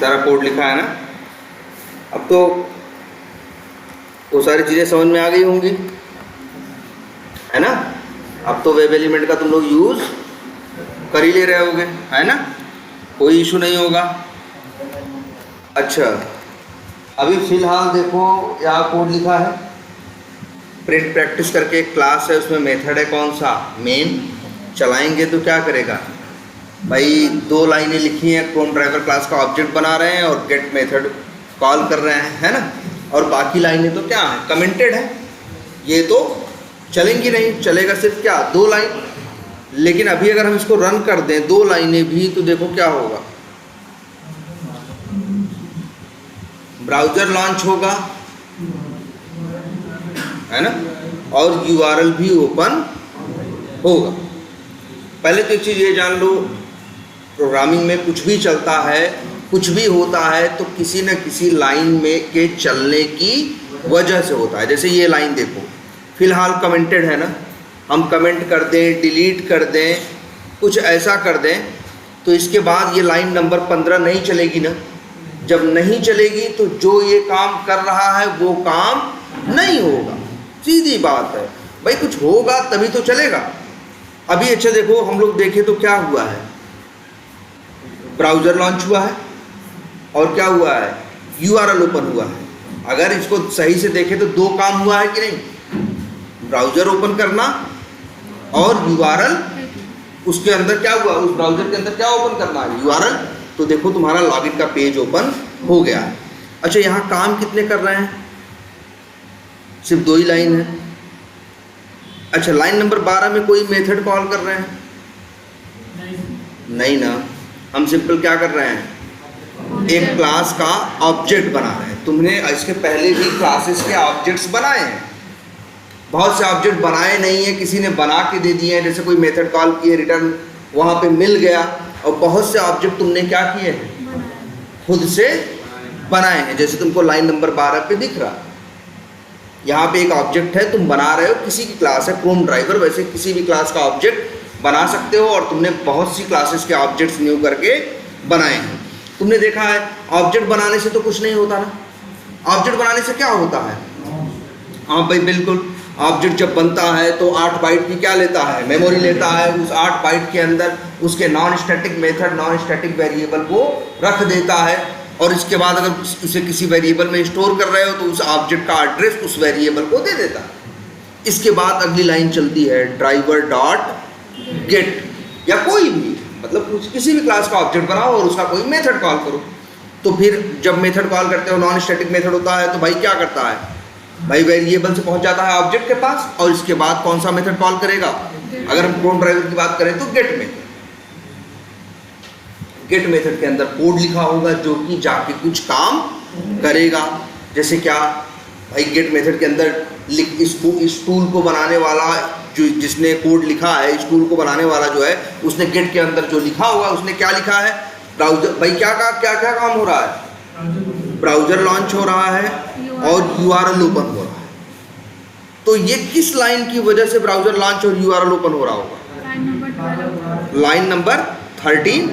सारा कोड लिखा है ना। अब तो वो सारी चीज़ें समझ में आ गई होंगी, है ना। अब तो वेब एलिमेंट का तुम लोग यूज़ कर ही ले रहे होगे, है ना, कोई इशू नहीं होगा। अच्छा, अभी फ़िलहाल देखो यहाँ कोड लिखा है, प्रिंट प्रैक्टिस करके एक क्लास है, उसमें मेथड है कौन सा, मेन। चलाएंगे तो क्या करेगा भाई, 2 लाइनें लिखी हैं, क्रोम ड्राइवर क्लास का ऑब्जेक्ट बना रहे हैं और गेट मेथड कॉल कर रहे हैं, है ना। और बाकी लाइनें तो क्या है, कमेंटेड है, ये तो चलेंगी नहीं, चलेगा सिर्फ क्या 2 लाइन। लेकिन अभी अगर हम इसको रन कर दें 2 लाइनें भी, तो देखो क्या होगा, ब्राउज़र लॉन्च होगा, है ना, और URL भी ओपन होगा। पहले तो एक चीज़ ये जान लो, प्रोग्रामिंग में कुछ भी चलता है, कुछ भी होता है तो किसी न किसी लाइन में के चलने की वजह से होता है। जैसे ये लाइन देखो, फ़िलहाल कमेंटेड है ना, हम कमेंट कर दें, डिलीट कर दें, कुछ ऐसा कर दें, तो इसके बाद ये लाइन नंबर 15 नहीं चलेगी ना। जब नहीं चलेगी तो जो ये काम कर रहा है वो काम नहीं होगा, सीधी बात है भाई, कुछ होगा तभी तो चलेगा। अभी अच्छा देखो, हम लोग देखें तो क्या हुआ है, ब्राउज़र लॉन्च हुआ है और क्या हुआ है, URL ओपन हुआ है। अगर इसको सही से देखें तो 2 काम हुआ है कि नहीं, ब्राउज़र ओपन करना और URL उसके अंदर क्या हुआ, उस ब्राउज़र के अंदर क्या ओपन करना है, URL। तो देखो तुम्हारा लॉगिन का पेज ओपन हो गया है। अच्छा, यहाँ काम कितने कर रहे हैं, सिर्फ 2 ही लाइन है। अच्छा, लाइन नंबर 12 में कोई मेथड कॉल कर रहे हैं, नहीं ना, हम सिंपल क्या कर रहे हैं, एक क्लास का ऑब्जेक्ट बना रहे हैं। तुमने इसके पहले भी क्लासेस के ऑब्जेक्ट्स बनाए हैं, बहुत से ऑब्जेक्ट बनाए नहीं है, किसी ने बना के दे दिए हैं। जैसे कोई मेथड कॉल किए, रिटर्न वहाँ पे मिल गया, और बहुत से ऑब्जेक्ट तुमने क्या किए हैं, खुद से बनाए हैं। जैसे तुमको लाइन नंबर 12 पे दिख रहा, यहाँ पे एक ऑब्जेक्ट है, तुम बना रहे हो, किसी की क्लास है क्रोम ड्राइवर, वैसे किसी भी क्लास का ऑब्जेक्ट बना सकते हो, और तुमने बहुत सी क्लासेस के ऑब्जेक्ट्स न्यू करके बनाए हैं। तुमने देखा है ऑब्जेक्ट बनाने से तो कुछ नहीं होता ना, ऑब्जेक्ट बनाने से क्या होता है, हाँ भाई बिल्कुल, ऑब्जेक्ट जब बनता है तो 8 बाइट की क्या लेता है, मेमोरी लेता है। उस 8 बाइट के अंदर उसके non static method, non static variable को रख देता है, और इसके बाद अगर उसे किसी वेरिएबल में स्टोर कर रहे हो तो उस ऑब्जेक्ट का एड्रेस उस वेरिएबल को दे देता है। इसके बाद अगली लाइन चलती है ड्राइवर डॉट गेट, या कोई भी, मतलब किसी भी क्लास का ऑब्जेक्ट बनाओ और उसका कोई मेथड कॉल करो। तो फिर जब मेथड कॉल करते हो, नॉन स्टैटिक मेथड होता है, तो भाई क्या करता है, भाई वेरिएबल से पहुंच जाता है ऑब्जेक्ट के पास, और इसके बाद कौन सा मेथड कॉल करेगा, अगर हम क्रोम ड्राइवर की बात करें तो गेट मेथड। गेट मेथड के अंदर कोड लिखा होगा जो कि जाके कुछ काम करेगा। जैसे क्या भाई, गेट मेथड के अंदर इस टूल को बनाने वाला जो जिसने कोड लिखा है, इस टूल को बनाने वाला जो है, उसने गेट के अंदर जो लिखा होगा, उसने क्या लिखा है, ब्राउजर, भाई क्या काम हो रहा है, ब्राउजर लॉन्च हो रहा है और URL ओपन हो रहा है। तो ये किस लाइन की वजह से ब्राउजर लॉन्च और URL ओपन हो रहा होगा, लाइन नंबर 13,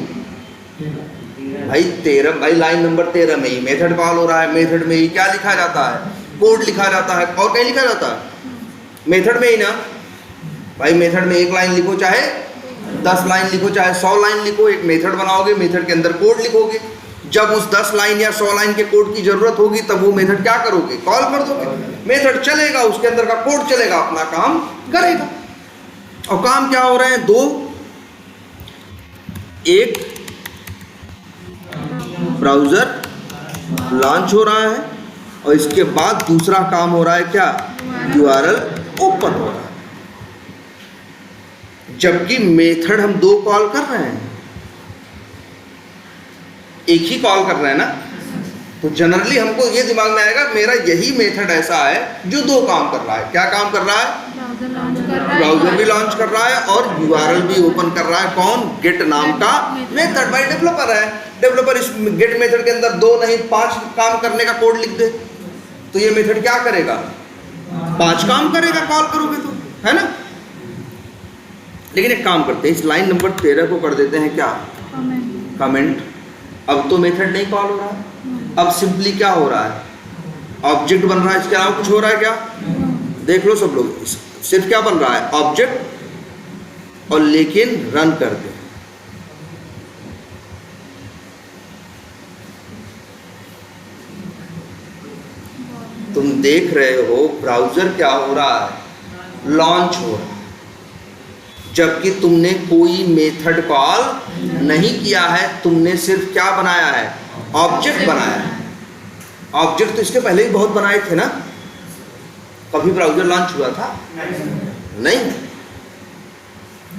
भाई 13, भाई लाइन नंबर 13 में ही मेथड कॉल हो रहा है। मेथड में ही क्या लिखा जाता है, कोड लिखा जाता है, और कहीं लिखा जाता है, मेथड में ही ना। भाई मेथड में 1 लाइन लिखो, चाहे 10 लाइन लिखो, चाहे 100 लाइन लिखो, एक मेथड बनाओगे, मेथड के अंदर कोड लिखोगे। जब उस 10 लाइन या 100 लाइन के कोड की जरूरत होगी तब वो मेथड क्या करोगे, कॉल कर दोगे, मेथड चलेगा, उसके अंदर का कोड चलेगा, अपना काम करेगा। और काम क्या हो रहे हैं, 2, एक ब्राउजर लॉन्च हो रहा है और इसके बाद दूसरा काम हो रहा है क्या, URL ओपन हो रहा है। जबकि मेथड हम 2 कॉल कर रहे हैं, एक ही कॉल कर रहे हैं ना, तो जनरली हमको ये दिमाग में आएगा मेरा यही मेथड ऐसा है जो 2 काम कर रहा है। क्या काम कर रहा है, ब्राउजर भी लॉन्च कर रहा है और URL भी ओपन कर रहा है। कौन, गेट नाम का मेथड। भाई डेवलपर है, डेवलपर इस गेट मेथड के अंदर 2 नहीं 5 काम करने का कोड लिख दे, तो ये मेथड क्या करेगा, 5 काम करेगा, कॉल करोगे तो, है ना। लेकिन एक काम करते हैं, इस लाइन नंबर 13 को कर देते हैं क्या, कमेंट। अब तो मेथड नहीं कॉल हो रहा है, अब सिंपली क्या हो रहा है, ऑब्जेक्ट बन रहा है। इसके अलावा कुछ हो रहा है क्या? देख लो सब लोग, सिर्फ क्या बन रहा है, ऑब्जेक्ट, और लेकिन रन कर दे। तुम देख रहे हो ब्राउजर क्या हो रहा है, लॉन्च हो रहा है, जबकि तुमने कोई मेथड कॉल नहीं किया है, तुमने सिर्फ क्या बनाया है, ऑब्जेक्ट बनाया है। ऑब्जेक्ट तो इसके पहले ही बहुत बनाए थे ना, कभी ब्राउजर लॉन्च हुआ था? नहीं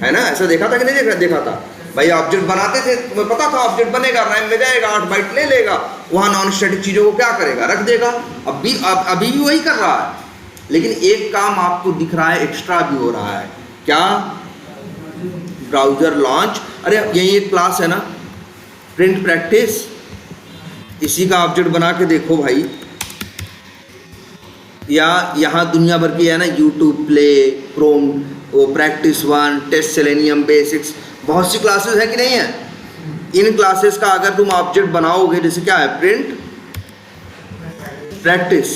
है ना, ऐसा देखा था कि नहीं देखा था भाई? ऑब्जेक्ट बनाते थे, तुम्हें पता था ऑब्जेक्ट बनेगा, रैम में जाएगा, 8 बाइट ले लेगा, वहाँ नॉन स्टैटिक चीज़ों को क्या करेगा, रख देगा। अभी भी वही कर रहा है, लेकिन एक काम आपको दिख रहा है, एक्स्ट्रा भी हो रहा है, क्या? Browser launch. अरे यही एक क्लास है ना, प्रिंट प्रैक्टिस, इसी का ऑब्जेक्ट बना के देखो भाई, या यहाँ दुनिया भर की है ना, यूट्यूब प्ले, क्रोम, वो प्रैक्टिस 1, टेस्ट सेलेनियम बेसिक्स, बहुत सी क्लासेस हैं कि नहीं है? इन क्लासेस का अगर तुम ऑब्जेक्ट बनाओगे, जैसे क्या है, प्रिंट प्रैक्टिस,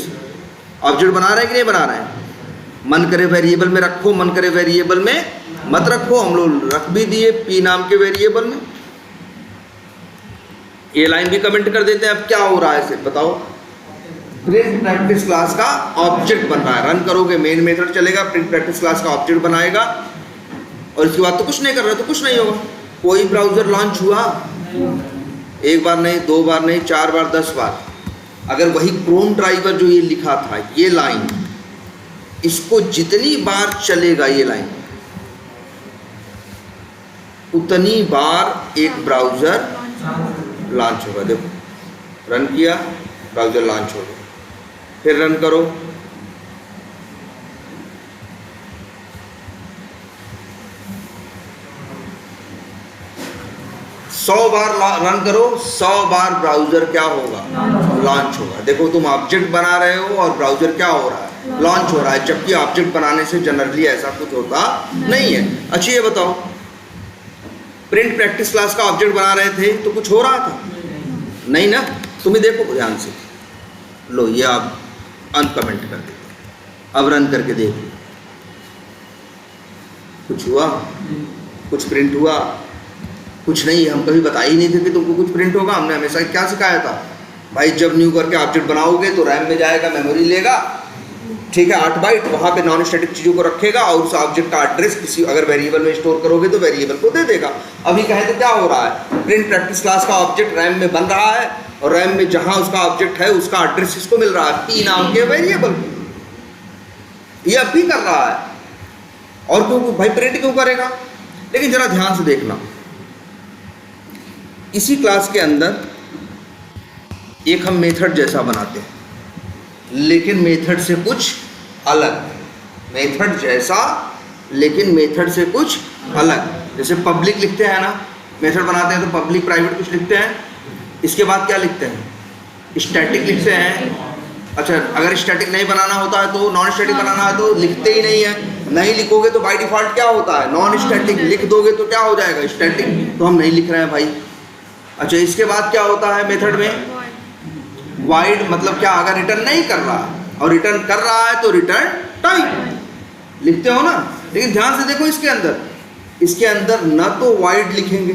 ऑब्जेक्ट बना रहे हैं कि नहीं बना रहे हैं? मन करे वेरिएबल में रखो, मन करे वेरिएबल में मत रखो, हम लोग रख भी दिए पी नाम के वेरिएबल में। ये लाइन भी कमेंट कर देते हैं। अब क्या हो रहा है इसे बताओ, प्रिंट प्रैक्टिस क्लास का ऑब्जेक्ट बन रहा है, रन करोगे मेन मेथड चलेगा, प्रिंट प्रैक्टिस क्लास का ऑब्जेक्ट बनाएगा, और इसके बाद तो कुछ नहीं कर रहे तो कुछ नहीं होगा। कोई ब्राउजर लॉन्च हुआ, एक बार नहीं, 2 बार नहीं, 4 बार, 10 बार, अगर वही क्रोम ड्राइवर जो ये लिखा था, ये लाइन, इसको जितनी बार चलेगा ये लाइन, उतनी बार एक ब्राउजर लॉन्च होगा। देखो रन किया, ब्राउजर लॉन्च हो गया, फिर रन करो, सौ बार रन करो, 100 बार ब्राउजर क्या होगा, लॉन्च होगा। देखो तुम ऑब्जेक्ट बना रहे हो और ब्राउजर क्या हो रहा है, लॉन्च हो रहा है, जबकि ऑब्जेक्ट बनाने से जनरली ऐसा कुछ होता नहीं है। अच्छा ये बताओ, प्रिंट प्रैक्टिस क्लास का ऑब्जेक्ट बना रहे थे तो कुछ हो रहा था? नहीं ना। तुम्हें देखो ध्यान से, लो ये आप अनकमेंट कर दे, अब रन करके देखो, कुछ हुआ, कुछ प्रिंट हुआ? कुछ नहीं। हम कभी बता ही नहीं थे कि तुमको कुछ प्रिंट होगा। हमने हमेशा क्या सिखाया था भाई, जब न्यू करके ऑब्जेक्ट बनाओगे तो रैम में जाएगा, मेमोरी लेगा, ठीक है, 8 बाइट, वहाँ पे नॉन स्टैटिक चीज़ों को रखेगा, और उस ऑब्जेक्ट का एड्रेस किसी अगर वेरिएबल में स्टोर करोगे तो वेरिएबल को दे देगा। अभी कहें तो क्या हो रहा है, प्रिंट प्रैक्टिस क्लास का ऑब्जेक्ट रैम में बन रहा है, और रैम में जहाँ उसका ऑब्जेक्ट है उसका एड्रेस इसको मिल रहा है, पी नाम के वेरिएबल को। ये अब भी कर रहा है, और क्यों भाई प्रिंट क्यों करेगा? लेकिन जरा ध्यान से देखना, इसी क्लास के अंदर एक हम मेथड जैसा बनाते हैं, लेकिन मेथड से कुछ अलग, मेथड जैसा लेकिन मेथड से कुछ अलग। जैसे पब्लिक लिखते हैं ना, मेथड बनाते हैं तो पब्लिक प्राइवेट कुछ लिखते हैं, इसके बाद क्या लिखते हैं, स्टैटिक लिखते हैं। अच्छा अगर स्टैटिक नहीं बनाना होता है तो, नॉन स्टैटिक बनाना है तो लिखते ही नहीं है, नहीं लिखोगे तो बाय डिफ़ॉल्ट क्या होता है, नॉन स्टैटिक, लिख दोगे तो क्या हो जाएगा, स्टैटिक, तो हम नहीं लिख रहे हैं भाई। अच्छा इसके बाद क्या होता है मेथड में, वाइड, मतलब क्या, अगर रिटर्न नहीं कर रहा है और रिटर्न कर रहा है तो रिटर्न टाइप लिखते हो ना। लेकिन ध्यान से देखो, इसके अंदर न तो वाइड लिखेंगे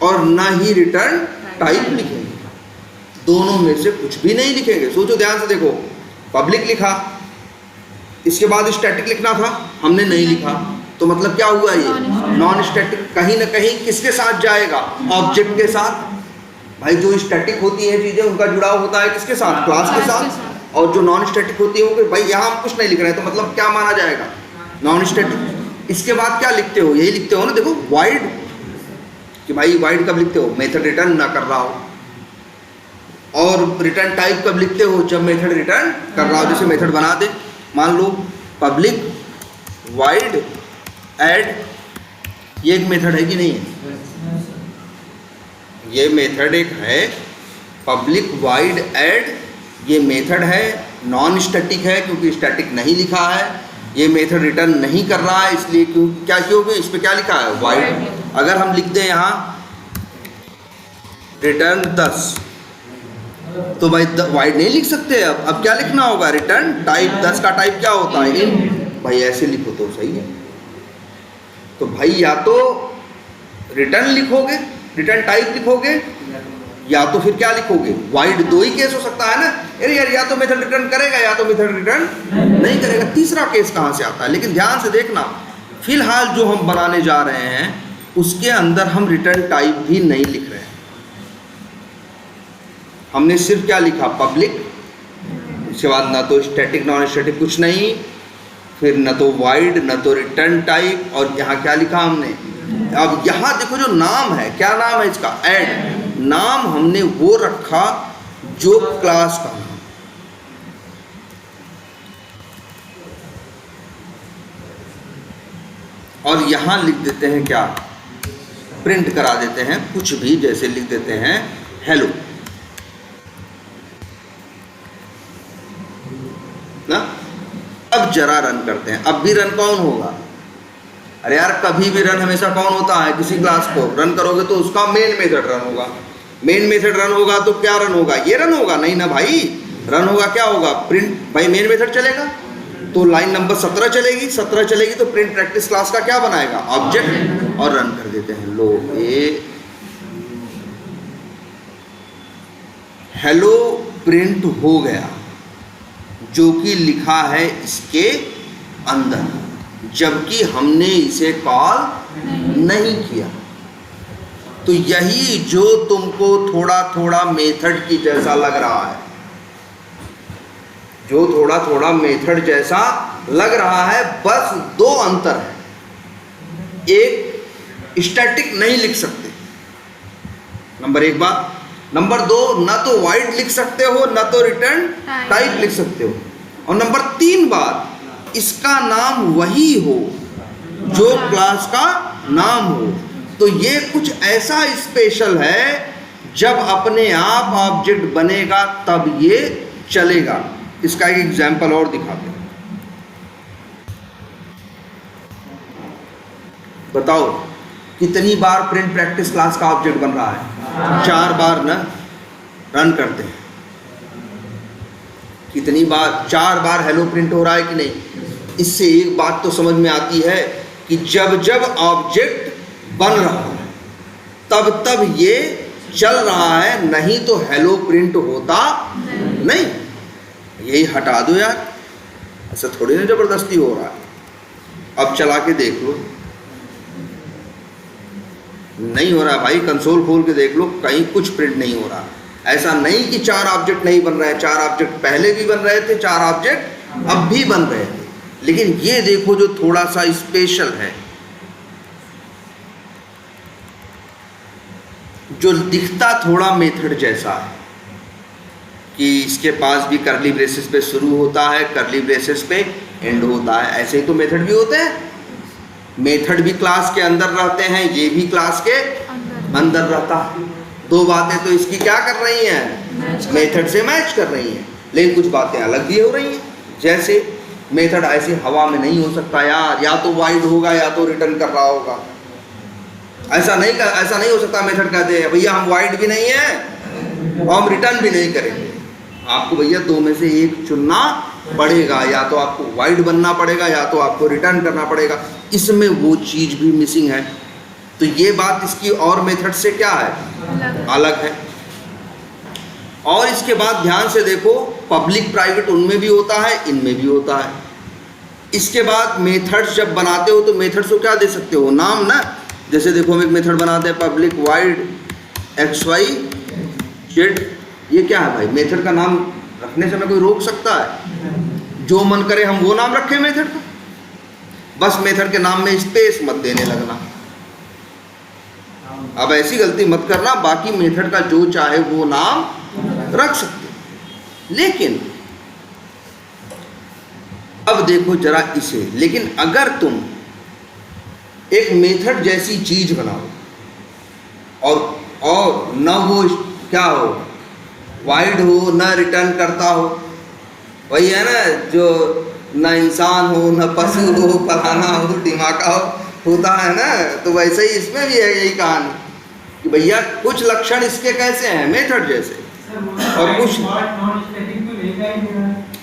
और न ही रिटर्न टाइप लिखेंगे, दोनों में से कुछ भी नहीं लिखेंगे। सोचो ध्यान से देखो, पब्लिक लिखा, इसके बाद स्टैटिक लिखना था, हमने नहीं लिखा, तो मतलब क्या हुआ, ये नॉन स्टैटिक कहीं ना कहीं किसके साथ जाएगा, ऑब्जेक्ट के साथ। भाई जो स्टैटिक होती है चीज़ें, उनका जुड़ाव होता है किसके साथ, क्लास के साथ, और जो नॉन स्टैटिक होती है वो, भाई यहाँ हम कुछ नहीं लिख रहे हैं तो मतलब क्या माना जाएगा, नॉन स्टैटिक। इसके बाद क्या लिखते हो, यही लिखते हो ना, देखो वाइड, कि भाई वाइड कब लिखते हो, मेथड रिटर्न ना कर रहा हो, और रिटर्न टाइप कब लिखते हो, जब मेथड रिटर्न कर रहा हो। जैसे मेथड बना दे, मान लो पब्लिक वाइड ऐड, ये एक मेथड है कि नहीं है, ये मेथड एक है, पब्लिक वाइड ऐड, ये मेथड है, नॉन स्टैटिक है क्योंकि स्टैटिक नहीं लिखा है, ये मेथड रिटर्न नहीं कर रहा है, इसलिए क्यों, क्या क्योंकि इस पर क्या लिखा है, वाइड। अगर हम लिख दें यहाँ रिटर्न 10, तो भाई वाइड नहीं लिख सकते। अब क्या लिखना होगा, रिटर्न टाइप। 10 का टाइप क्या होता है, इन। भाई ऐसे लिखो तो सही है। तो भाई या तो रिटर्न लिखोगे, रिटर्न टाइप लिखोगे, या तो फिर क्या लिखोगे, वाइड। दो ही केस हो सकता है ना। अरे यार, या तो मेथड रिटर्न करेगा या तो मेथड रिटर्न नहीं करेगा। तीसरा केस कहाँ से आता है? लेकिन ध्यान से देखना, फिलहाल जो हम बनाने जा रहे हैं उसके अंदर हम रिटर्न टाइप भी नहीं लिख रहे हैं। हमने सिर्फ क्या लिखा, पब्लिक। उसके बाद ना तो स्टैटिक नॉन स्टैटिक कुछ नहीं, फिर न तो वाइड न तो रिटर्न टाइप, और यहाँ क्या लिखा हमने। अब यहाँ देखो जो नाम है, क्या नाम है इसका, ऐड। नाम हमने वो रखा जो क्लास का नाम। और यहाँ लिख देते हैं क्या, प्रिंट करा देते हैं कुछ भी, जैसे लिख देते हैं हेलो ना। अब जरा रन करते हैं। अब भी रन कौन होगा? अरे यार, कभी भी रन हमेशा कौन होता है, किसी क्लास को रन करोगे तो उसका मेन मेथड रन होगा। मेन मेथड रन होगा तो क्या रन होगा, ये रन होगा नहीं ना भाई। रन होगा क्या होगा, प्रिंट। भाई मेन मेथड चलेगा तो लाइन नंबर 17 चलेगी, 17 चलेगी तो प्रिंट प्रैक्टिस क्लास का क्या बनाएगा, ऑब्जेक्ट, और रन कर देते हैं। लो ये हेलो प्रिंट हो गया, जो कि लिखा है इसके अंदर, जबकि हमने इसे कॉल नहीं किया। तो यही जो तुमको थोड़ा थोड़ा मेथड की जैसा लग रहा है, जो थोड़ा थोड़ा मेथड जैसा लग रहा है, बस दो अंतर है। एक, स्टैटिक नहीं लिख सकते, नंबर एक बात। नंबर दो, ना तो वाइड लिख सकते हो ना तो रिटर्न टाइप लिख सकते हो। और नंबर तीन बात, इसका नाम वही हो जो क्लास का नाम हो। तो ये कुछ ऐसा स्पेशल है, जब अपने आप ऑब्जेक्ट बनेगा तब ये चलेगा। इसका एक एग्जांपल और दिखाते हैं। बताओ कितनी बार प्रिंट प्रैक्टिस क्लास का ऑब्जेक्ट बन रहा है? 4 बार ना। रन करते हैं कितनी बार? 4 बार हेलो प्रिंट हो रहा है कि नहीं? इससे एक बात तो समझ में आती है कि जब जब ऑब्जेक्ट बन रहा है तब तब ये चल रहा है, नहीं तो हेलो प्रिंट होता नहीं। यही हटा दो यार, ऐसा थोड़ी ना जबरदस्ती हो रहा है। अब चला के देख लो, नहीं हो रहा भाई। कंसोल खोल के देख लो, कहीं कुछ प्रिंट नहीं हो रहा। ऐसा नहीं कि 4 ऑब्जेक्ट नहीं बन रहे हैं, 4 ऑब्जेक्ट पहले भी बन रहे थे, 4 ऑब्जेक्ट अब भी बन रहे थे। लेकिन ये देखो जो थोड़ा सा स्पेशल है, जो दिखता थोड़ा मेथड जैसा है, कि इसके पास भी करली ब्रेसेस पे शुरू होता है, करली ब्रेसेस पे एंड होता है। ऐसे ही तो मेथड भी होते हैं। मेथड भी क्लास के अंदर रहते हैं, ये भी क्लास के अंदर रहता है। दो बातें तो इसकी क्या कर रही हैं, मेथड से मैच कर रही हैं, लेकिन कुछ बातें अलग भी हो रही हैं। जैसे मेथड ऐसे हवा में नहीं हो सकता यार, या तो वाइड होगा या तो रिटर्न कर रहा होगा। ऐसा नहीं हो सकता। मेथड कहते हैं भैया हम वाइड भी नहीं है और हम रिटर्न भी नहीं करेंगे। आपको भैया दो में से एक चुनना पड़ेगा, या तो आपको वाइड बनना पड़ेगा या तो आपको रिटर्न करना पड़ेगा। इसमें वो चीज़ भी मिसिंग है। तो ये बात इसकी और मेथड से क्या है, अलग है। और इसके बाद ध्यान से देखो, पब्लिक प्राइवेट उनमें भी होता है, इनमें भी होता है। इसके बाद मेथड्स जब बनाते हो तो मेथड्स को क्या दे सकते हो, नाम ना। जैसे देखो हम एक मेथड बनाते हैं, पब्लिक वाइड XYZ। ये क्या है भाई, मेथड का नाम रखने से हमें कोई रोक सकता है? जो मन करे हम वो नाम रखें मेथड का। बस मेथड के नाम में स्पेस मत देने लगना। अब ऐसी गलती मत करना, बाकी मेथड का जो चाहे वो नाम रख सकते। लेकिन अब देखो जरा इसे, लेकिन अगर तुम एक मेथड जैसी चीज बनाओ और न वो क्या हो, वाइड हो, न रिटर्न करता हो, वही है ना, जो न इंसान हो न पशु हो, फलाना हो ढिमाका हो, होता है ना। तो वैसे ही इसमें भी है यही कहानी। कि भैया कुछ लक्षण इसके कैसे हैं, मेथड जैसे, और कुछ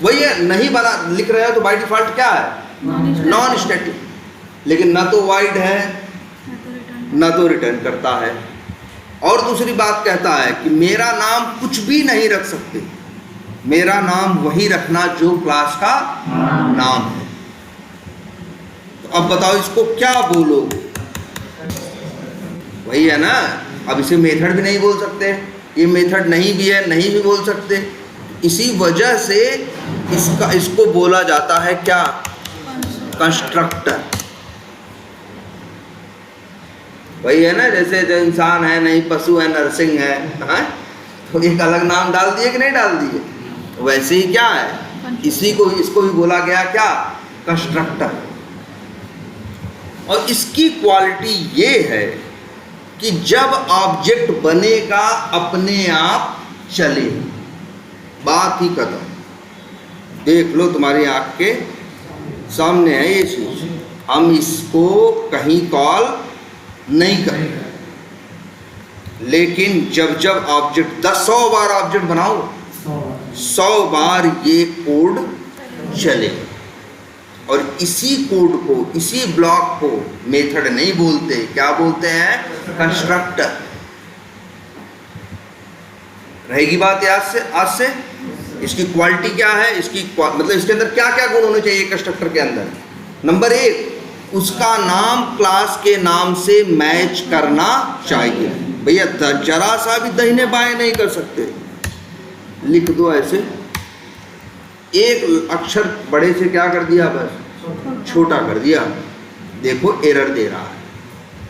वही है, नहीं बना लिख रहे हो तो बाय डिफॉल्ट क्या है, नॉन स्टैटिक। लेकिन ना तो वाइड है ना तो रिटर्न करता है। और दूसरी बात कहता है कि मेरा नाम कुछ भी नहीं रख सकते, मेरा नाम वही रखना जो क्लास का नाम है। तो अब बताओ इसको क्या बोलोगे, वही है ना। अब इसे मेथड भी नहीं बोल सकते, ये मेथड नहीं भी है, नहीं भी बोल सकते। इसी वजह से इसको बोला जाता है क्या, कंस्ट्रक्टर। वही है ना, जैसे जो इंसान है नहीं, पशु है, नरसिंह है, तो एक अलग नाम डाल दिए कि नहीं डाल दिए, वैसे ही क्या है, इसको भी बोला गया क्या, कंस्ट्रक्टर। और इसकी क्वालिटी ये है कि जब ऑब्जेक्ट बनेगा अपने आप चले, बात ही खत्म। देख लो तुम्हारी आंख के सामने है ये चीज, हम इसको कहीं कॉल नहीं करेंगे। लेकिन जब जब ऑब्जेक्ट 100 बार ऑब्जेक्ट बनाओ, 100 बार ये कोड चलेगा। और इसी कोड को, इसी ब्लॉक को मेथड नहीं बोलते, क्या बोलते हैं, कंस्ट्रक्टर। रहेगी बात आज से इसकी क्वालिटी क्या है, इसकी मतलब इसके अंदर क्या क्या गुण होने चाहिए कंस्ट्रक्टर के अंदर। नंबर 1, उसका नाम क्लास के नाम से मैच करना चाहिए। भैया जरा सा भी दाहिने बाएं नहीं कर सकते, लिख दो ऐसे, एक अक्षर बड़े से क्या कर दिया, बस छोटा कर दिया, देखो एरर दे रहा है।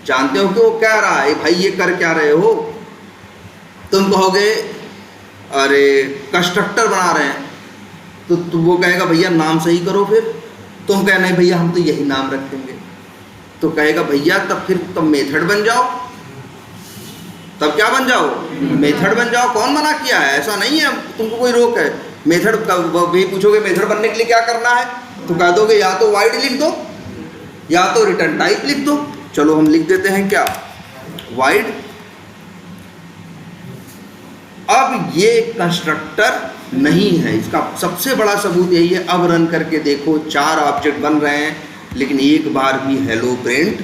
जानते हो कि वो क्या रहा है, भाई ये कर क्या रहे हो, तुम कहोगे अरे कंस्ट्रक्टर बना रहे हैं, तो वो कहेगा भैया नाम सही करो, फिर तुम कहे नहीं भैया हम तो यही नाम रखेंगे, तो कहेगा भैया तब फिर तुम मेथड बन जाओ, तब क्या बन जाओ, मेथड बन जाओ। कौन मना किया है, ऐसा नहीं है, तुमको कोई रोक है। मेथड भी पूछोगे मेथड बनने के लिए क्या करना है, तो कह दोगे या तो वाइड लिख दो या तो रिटर्न टाइप लिख दो। चलो हम लिख देते हैं क्या, वाइड। अब ये कंस्ट्रक्टर नहीं है, इसका सबसे बड़ा सबूत यही है। अब रन करके देखो, 4 ऑब्जेक्ट बन रहे हैं, लेकिन एक बार भी हेलो प्रिंट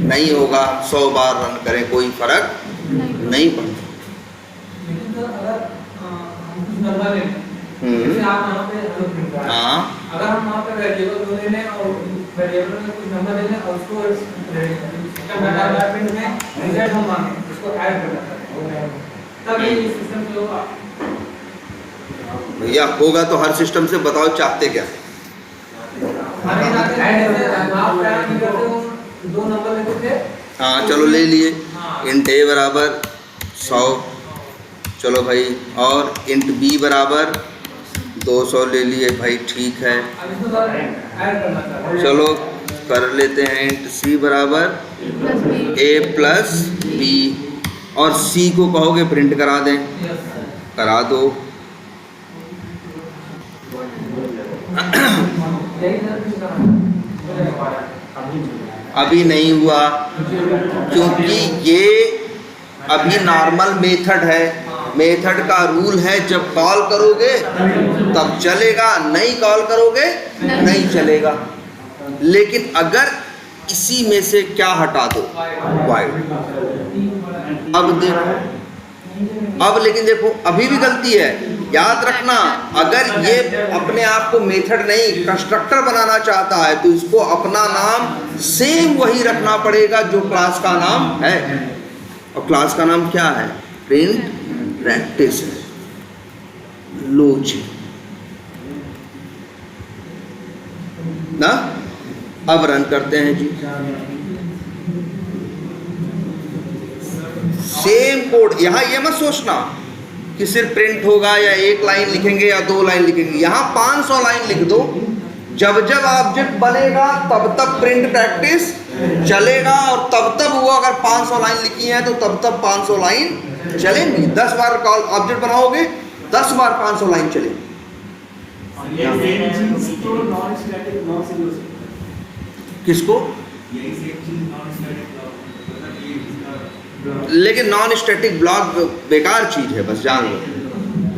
नहीं होगा। 100 बार रन करें कोई फर्क नहीं पड़ता। हाँ, अगर हम वहाँ पे वेरिएबल दो ले लें और वेरिएबल में कुछ नंबर ले लें और उसको सिस्टम डाटा प्रिंट में रिजल्ट हम मांगे, उसको ऐड कर देते हैं, तब ये सिस्टम से होगा। भैया होगा तो हर सिस्टम से बताओ चाहते क्या। दो नंबर लेते थे, हाँ चलो ले लिए, इंट ए बराबर 100, चलो भाई, और इंट बी बराबर 200 ले लिए भाई, ठीक है। चलो कर लेते हैं इंट सी बराबर ए प्लस बी, और सी को कहोगे प्रिंट करा दें, करा दो। अभी नहीं हुआ क्योंकि ये अभी नॉर्मल मेथड है। मेथड का रूल है जब कॉल करोगे तब चलेगा, नहीं कॉल करोगे नहीं चलेगा। लेकिन अगर इसी में से क्या हटा दो, वाइड। अब देखो, अब लेकिन देखो अभी भी गलती है। याद रखना, अगर ये अपने आप को मेथड नहीं कंस्ट्रक्टर बनाना चाहता है तो इसको अपना नाम सेम वही रखना पड़ेगा जो क्लास का नाम है। और क्लास का नाम क्या है, प्रिंट प्रैक्टिस है। लो जी ना, अब रन करते हैं जी। सेम कोड, यहाँ ये मत सोचना कि सिर्फ प्रिंट होगा या एक लाइन लिखेंगे या 2 लाइन लिखेंगे। यहाँ 500 लाइन लिख दो, जब जब ऑब्जेक्ट बनेगा तब तब प्रिंट प्रैक्टिस चलेगा, और तब तब वो अगर 500 लाइन लिखी है तो तब तब 500 लाइन चलेंगी। 10 बार कॉल ऑब्जेक्ट बनाओगे, 10 बार 500 लाइन चलेगी। किसको, लेकिन नॉन स्टैटिक ब्लॉक बेकार चीज़ है, बस जान लो।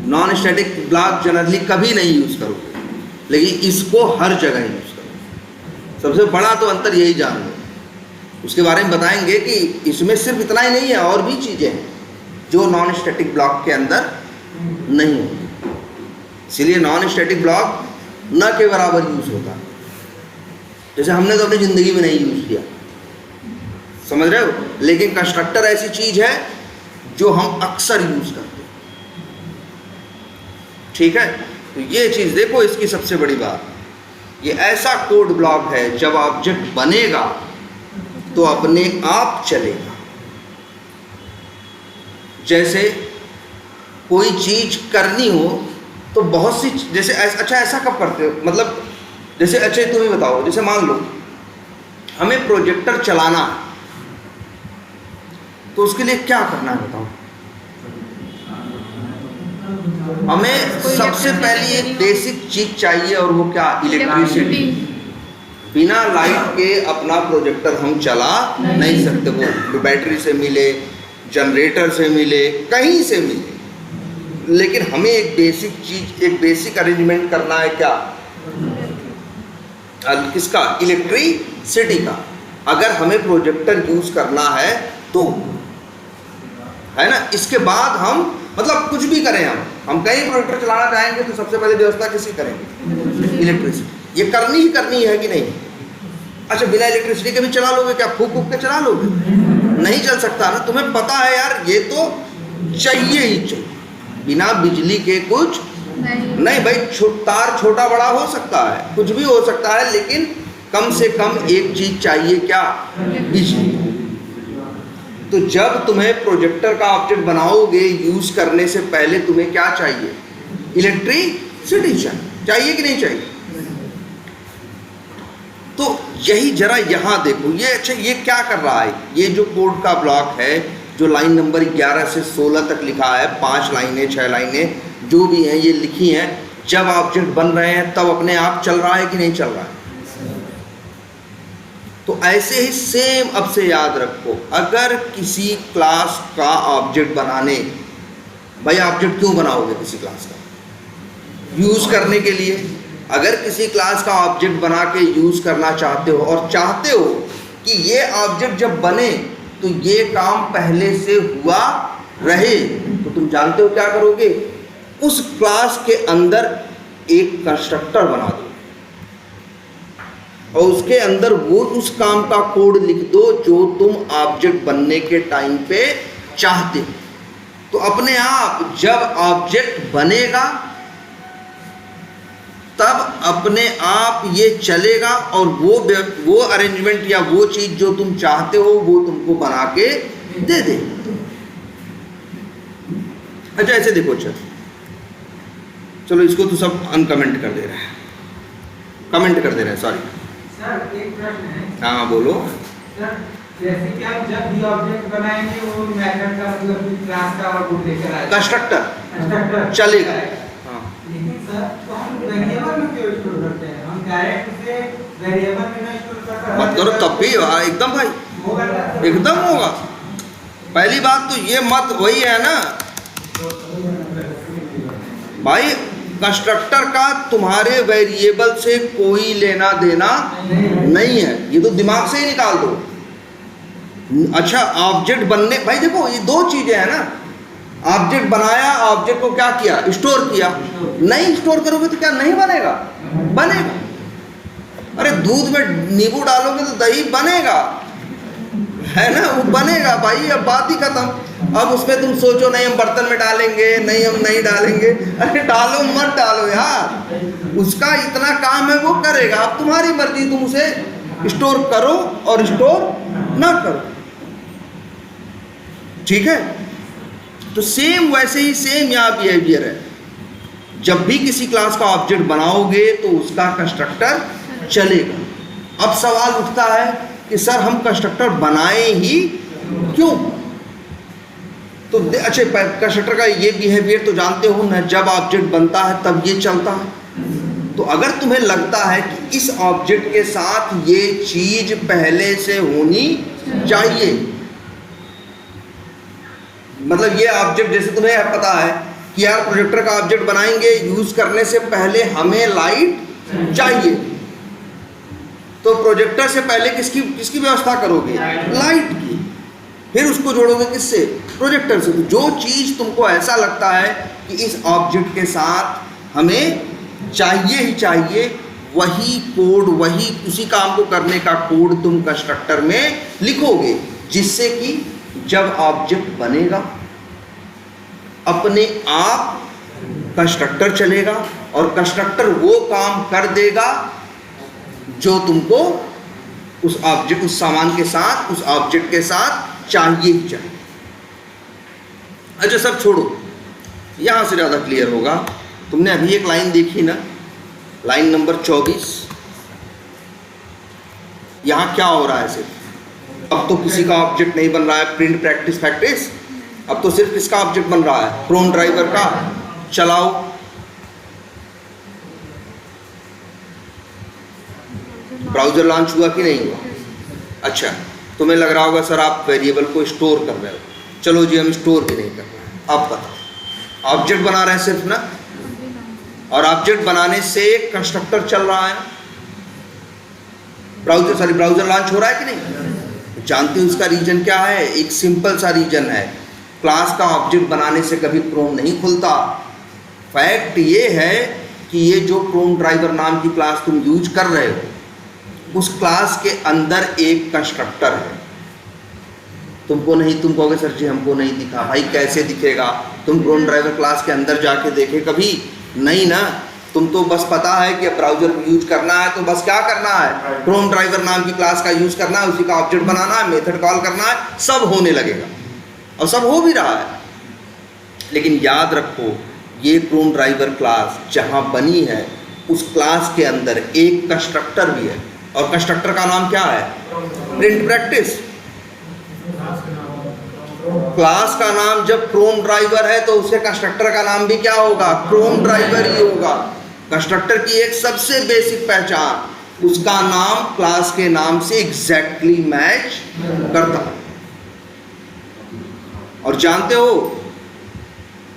नॉन स्टैटिक ब्लॉक जनरली कभी नहीं यूज़ करोगे, लेकिन इसको हर जगह यूज़ करो। सबसे बड़ा तो अंतर यही जान लो। उसके बारे में बताएंगे कि इसमें सिर्फ इतना ही नहीं है, और भी चीज़ें हैं जो नॉन स्टैटिक ब्लॉक के अंदर नहीं होती। इसलिए नॉन स्टैटिक ब्लॉक न के बराबर यूज़ होता। जैसे हमने तो अपनी ज़िंदगी में नहीं यूज़ किया, समझ रहे हो, लेकिन कंस्ट्रक्टर ऐसी चीज़ है जो हम अक्सर यूज़ करते हैं। ठीक है, तो ये चीज़ देखो, इसकी सबसे बड़ी बात, ये ऐसा कोड ब्लॉक है जब ऑब्जेक्ट बनेगा तो अपने आप चलेगा। जैसे कोई चीज़ करनी हो तो बहुत सी, जैसे अच्छा ऐसा कब करते हो, मतलब जैसे अच्छा तुम ही बताओ, जैसे मान लो हमें प्रोजेक्टर चलाना है, तो उसके लिए क्या करना है बताओ। हमें सबसे पहले एक बेसिक चीज चाहिए, और वो क्या, इलेक्ट्रिसिटी। बिना लाइट के अपना प्रोजेक्टर हम चला नहीं सकते। वो बैटरी से मिले, जनरेटर से मिले, कहीं से मिले, लेकिन हमें एक बेसिक चीज, एक बेसिक अरेंजमेंट करना है, क्या, किसका, इलेक्ट्रिसिटी का। अगर हमें प्रोजेक्टर यूज करना है तो, है ना, इसके बाद हम मतलब कुछ भी करें, हम कहीं प्रोजेक्टर चलाना चाहेंगे तो सबसे पहले व्यवस्था किसकी करेंगे, इलेक्ट्रिसिटी। ये करनी ही करनी है कि नहीं। अच्छा, बिना इलेक्ट्रिसिटी के भी चला लोगे क्या, फूक फूक के चला लोगे, नहीं चल सकता ना। तुम्हें पता है यार, ये तो चाहिए ही चाहिए, बिना बिजली के कुछ नहीं भाई। तार छोटा बड़ा हो सकता है, कुछ भी हो सकता है, लेकिन कम से कम एक चीज चाहिए, क्या, बिजली। तो जब तुम्हें प्रोजेक्टर का ऑब्जेक्ट बनाओगे, यूज करने से पहले तुम्हें क्या चाहिए, इलेक्ट्रिसिटी चाहिए कि नहीं चाहिए। तो यही जरा यहां देखो, ये अच्छा ये क्या कर रहा है, ये जो कोड का ब्लॉक है, जो लाइन नंबर 11 से 16 तक लिखा है, 5 लाइनें 6 लाइनें जो भी हैं ये लिखी हैं, जब ऑब्जेक्ट बन रहे हैं तब अपने आप चल रहा है कि नहीं चल रहा है। तो ऐसे ही सेम अब से याद रखो, अगर किसी क्लास का ऑब्जेक्ट बनाने, भाई ऑब्जेक्ट क्यों बनाओगे किसी क्लास का, यूज करने के लिए। अगर किसी क्लास का ऑब्जेक्ट बना के यूज करना चाहते हो, और चाहते हो कि ये ऑब्जेक्ट जब बने तो ये काम पहले से हुआ रहे, तो तुम जानते हो क्या करोगे, उस क्लास के अंदर एक कंस्ट्रक्टर बना दो, और उसके अंदर वो उस काम का कोड लिख दो जो तुम ऑब्जेक्ट बनने के टाइम पे चाहते हो। तो अपने आप जब ऑब्जेक्ट बनेगा तब अपने आप ये चलेगा, और वो अरेंजमेंट या वो चीज जो तुम चाहते हो वो तुमको बना के दे दे। अच्छा ऐसे देखो, चलो इसको तो सब अनकमेंट कर दे रहे हैं, कमेंट कर दे रहे हैं, सॉरी। सर एक प्रश्न है। हाँ बोलो। सर जैसे कि आप जब भी ऑब्जेक्ट बनाएंगे वो मेथड का मतलब क्लास का आउटपुट लेकर आएगा, कंस्ट्रक्टर चलेगा। हाँ। लेकिन सर तो हम वेरिएबल में क्यों स्टोर करते हैं, हम डायरेक्ट उसे वेरिएबल में ना स्टोर करते हैं। मत करो तब भी एकदम भाई, एकदम होगा। पहली बात तो ये मत वही है ना भाई, कंस्ट्रक्टर का तुम्हारे वेरिएबल से कोई लेना देना नहीं है, ये तो दिमाग से ही निकाल दो। अच्छा ऑब्जेक्ट बनने, भाई देखो ये दो चीजें हैं ना, ऑब्जेक्ट बनाया, ऑब्जेक्ट को क्या किया, स्टोर किया। नहीं स्टोर करोगे तो क्या नहीं बनेगा, बनेगा। अरे दूध में नींबू डालोगे तो दही बनेगा, है ना, वो बनेगा भाई, अब बात ही खत्म। अब उसमें तुम सोचो नहीं हम बर्तन में डालेंगे, नहीं हम नहीं डालेंगे, अरे डालो मत डालो यार, उसका इतना काम है वो करेगा, अब तुम्हारी मर्जी, तुम उसे स्टोर करो और स्टोर ना करो, ठीक है। तो सेम वैसे ही सेम यहाँ बिहेवियर है, जब भी किसी क्लास का ऑब्जेक्ट बनाओगे तो उसका कंस्ट्रक्टर चलेगा। अब सवाल उठता है कि सर हम कंस्ट्रक्टर बनाए ही क्यों, तो अच्छा कंस्ट्रक्टर का ये बिहेवियर तो जानते हो ना, जब ऑब्जेक्ट बनता है तब ये चलता है। तो अगर तुम्हें लगता है कि इस ऑब्जेक्ट के साथ ये चीज पहले से होनी चाहिए, मतलब ये ऑब्जेक्ट, जैसे तुम्हें पता है कि यार प्रोजेक्टर का ऑब्जेक्ट बनाएंगे, यूज करने से पहले हमें लाइट चाहिए, तो प्रोजेक्टर से पहले किसकी व्यवस्था करोगे? लाइट की। फिर उसको जोड़ोगे किससे? प्रोजेक्टर से। तो जो चीज़ तुमको ऐसा लगता है कि इस ऑब्जेक्ट के साथ हमें चाहिए ही चाहिए, वही कोड, वही उसी काम को करने का कोड तुम कंस्ट्रक्टर में लिखोगे, जिससे कि जब ऑब्जेक्ट बनेगा अपने आप कंस्ट्रक्टर चलेगा और कंस्ट्रक्टर वो काम कर देगा जो तुमको उस ऑब्जेक्ट, उस सामान के साथ, उस ऑब्जेक्ट के साथ चाहिए ही चाहिए। अच्छा सब छोड़ो, यहां से ज़्यादा क्लियर होगा। तुमने अभी एक लाइन देखी ना, लाइन नंबर 24। यहां क्या हो रहा है? सिर्फ अब तो किसी का ऑब्जेक्ट नहीं बन रहा है प्रिंट प्रैक्टिस फैक्टिस, अब तो सिर्फ इसका ऑब्जेक्ट बन रहा है, क्रोम ड्राइवर का। चलाओ, ब्राउजर लॉन्च हुआ कि नहीं हुआ? अच्छा, तुम्हें लग रहा होगा सर आप वेरिएबल को स्टोर कर रहे हो। चलो जी, हम स्टोर भी नहीं कर रहे हैं। अब बताओ, ऑब्जेक्ट बना रहे हैं सिर्फ ना, और ऑब्जेक्ट बनाने से कंस्ट्रक्टर चल रहा है, ब्राउजर लॉन्च हो रहा है कि नहीं? जानते हो उसका रीजन क्या है? एक सिंपल सा रीजन है, क्लास का ऑब्जेक्ट बनाने से कभी क्रोम नहीं खुलता। फैक्ट ये है कि ये जो क्रोम ड्राइवर नाम की क्लास तुम यूज कर रहे हो, उस क्लास के अंदर एक कंस्ट्रक्टर है। तुम कहोगे सर जी हमको नहीं दिखा। भाई कैसे दिखेगा? तुम क्रोम ड्राइवर क्लास के अंदर जाके देखे कभी? नहीं ना। तुम तो बस पता है कि अब ब्राउजर यूज करना है, तो बस क्या करना है? क्रोम ड्राइवर नाम की क्लास का यूज करना है, उसी का ऑब्जेक्ट बनाना है, मेथड कॉल करना है, सब होने लगेगा और सब हो भी रहा है। लेकिन याद रखो, ये क्रोम ड्राइवर क्लास जहां बनी है, उस क्लास के अंदर एक कंस्ट्रक्टर भी है, और कंस्ट्रक्टर का नाम क्या है? Print practice. क्लास का नाम जब क्रोम ड्राइवर है तो उसके कंस्ट्रक्टर का नाम भी क्या होगा? क्रोम ड्राइवर ही होगा। कंस्ट्रक्टर की एक सबसे बेसिक पहचान, उसका नाम क्लास के नाम से एग्जैक्टली मैच करता है। और जानते हो,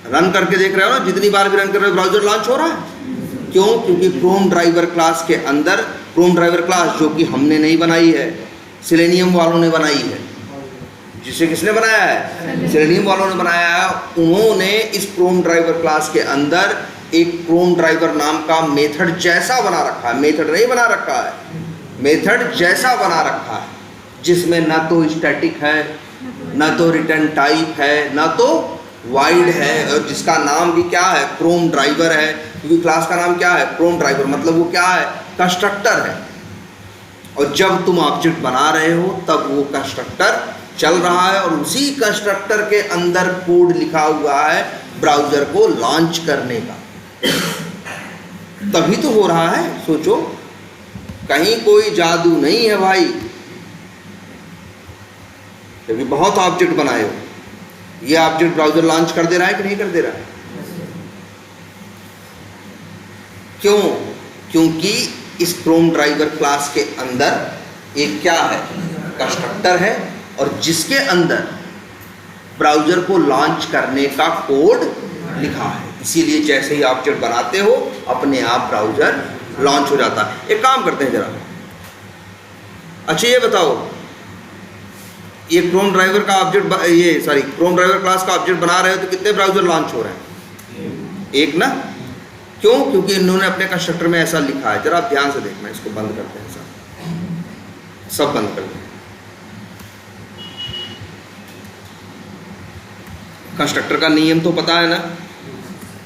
रन करके देख रहे हो ना, जितनी बार भी रन कर रहे हो ब्राउजर लॉन्च हो रहा है। क्यों? क्योंकि क्रोम ड्राइवर क्लास के अंदर, क्रोम ड्राइवर क्लास जो कि हमने नहीं बनाई है, सेलेनियम वालों ने बनाई है। जिसे किसने बनाया है? सेलेनियम वालों ने बनाया है। उन्होंने इस क्रोम ड्राइवर क्लास के अंदर एक क्रोम ड्राइवर नाम का मेथड जैसा बना रखा है, मेथड नहीं बना रखा है, मेथड जैसा बना रखा है, जिसमें ना तो स्टैटिक है, ना तो रिटर्न टाइप है, ना तो वाइड है, और जिसका नाम भी क्या है? क्रोम ड्राइवर है। क्योंकि क्लास का नाम क्या है? Chrome driver. मतलब वो क्या है? कंस्ट्रक्टर है। और जब तुम ऑब्जेक्ट बना रहे हो तब वो कंस्ट्रक्टर चल रहा है, और उसी कंस्ट्रक्टर के अंदर कोड लिखा हुआ है ब्राउजर को लॉन्च करने का। तभी तो हो रहा है। सोचो, कहीं कोई जादू नहीं है भाई। क्योंकि बहुत ऑब्जेक्ट बनाए हो, ये ऑब्जेक्ट ब्राउजर लॉन्च कर दे रहा है कि नहीं कर दे रहा है? क्यों? क्योंकि इस क्रोम ड्राइवर क्लास के अंदर एक क्या है? कंस्ट्रक्टर है, और जिसके अंदर ब्राउजर को लॉन्च करने का कोड लिखा है। इसीलिए जैसे ही ऑब्जेक्ट बनाते हो, अपने आप ब्राउजर लॉन्च हो जाता है। एक काम करते हैं जरा। अच्छा ये बताओ, ये क्रोम ड्राइवर का ऑब्जेक्ट, क्रोम ड्राइवर क्लास का ऑब्जेक्ट बना रहे हो तो कितने ब्राउजर लॉन्च हो रहे हैं? एक ना। क्यों? क्योंकि इन्होंने अपने कंस्ट्रक्टर में ऐसा लिखा है। जरा आप ध्यान से देखना। इसको बंद करते हैं, सब बंद कर दें। कंस्ट्रक्टर का नियम तो पता है ना?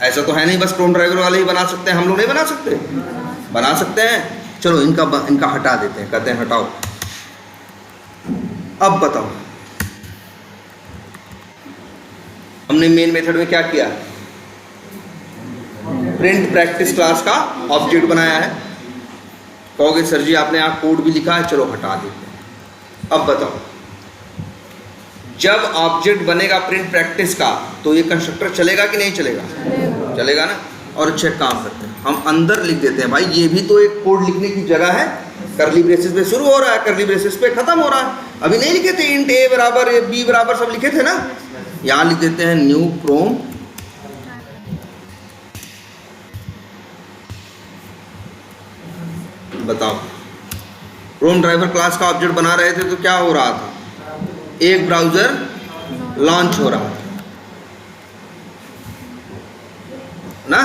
ऐसा तो है नहीं बस क्रोम ड्राइवर वाले ही बना सकते हैं, हम लोग नहीं बना सकते? बना सकते हैं। चलो इनका हटा देते हैं, कहते हैं हटाओ। अब बताओ, हमने मेन मेथड में क्या किया? प्रिंट प्रैक्टिस क्लास का ऑब्जेक्ट बनाया है। कहोगे सर जी आपने यहाँ कोड भी लिखा है, चलो हटा देते हैं। अब बताओ, जब ऑब्जेक्ट बनेगा प्रिंट प्रैक्टिस का, तो ये कंस्ट्रक्टर चलेगा कि नहीं चलेगा? चलेगा ना। और अच्छा काम करते हैं, हम अंदर लिख देते हैं। भाई ये भी तो एक कोड लिखने की जगह है। करली ब्रेसेस पे शुरू हो रहा है, करली ब्रेसेस पे खत्म हो रहा है। अभी नहीं लिखे थे इंट ए बराबर बी बराबर, सब लिखे थे ना? यहाँ लिख देते हैं न्यू क्रोम बताओ। क्रोम ड्राइवर क्लास का ऑब्जेक्ट बना रहे थे तो क्या हो रहा था, एक ब्राउज़र लॉन्च हो रहा था ना।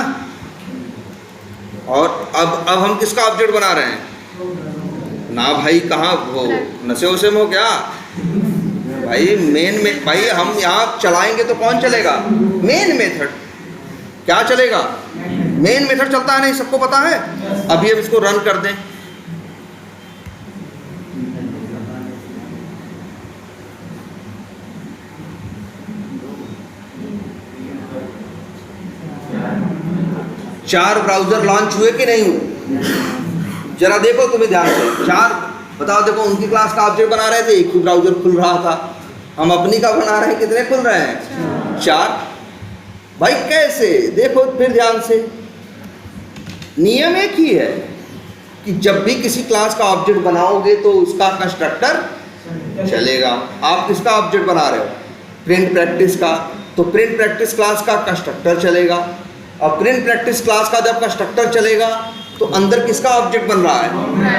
और अब हम किसका ऑब्जेक्ट बना रहे हैं ना भाई, कहाँ हो नशे वशे में हो क्या भाई। मेन में भाई हम यहाँ चलाएंगे तो कौन चलेगा, मेन मेथड। क्या चलेगा, मेन मेथड चलता है, नहीं सबको पता है। अभी हम इसको रन कर दें, चार ब्राउजर लॉन्च हुए कि नहीं हुए, जरा देखो तुम्हें ध्यान से। चार बताओ, देखो उनकी क्लास का ऑब्जेक्ट बना रहे थे, एक ही ब्राउजर खुल रहा था। हम अपनी का बना रहे हैं, कितने खुल रहे हैं, चार। भाई कैसे, देखो फिर ध्यान से। नियम एक ही है कि जब भी किसी क्लास का ऑब्जेक्ट बनाओगे तो उसका कंस्ट्रक्टर चलेगा। आप किसका ऑब्जेक्ट बना रहे हो, प्रिंट प्रैक्टिस का, तो प्रिंट प्रैक्टिस क्लास का कंस्ट्रक्टर चलेगा। और प्रिंट प्रैक्टिस क्लास का जब कंस्ट्रक्टर चलेगा तो अंदर किसका ऑब्जेक्ट बन रहा है,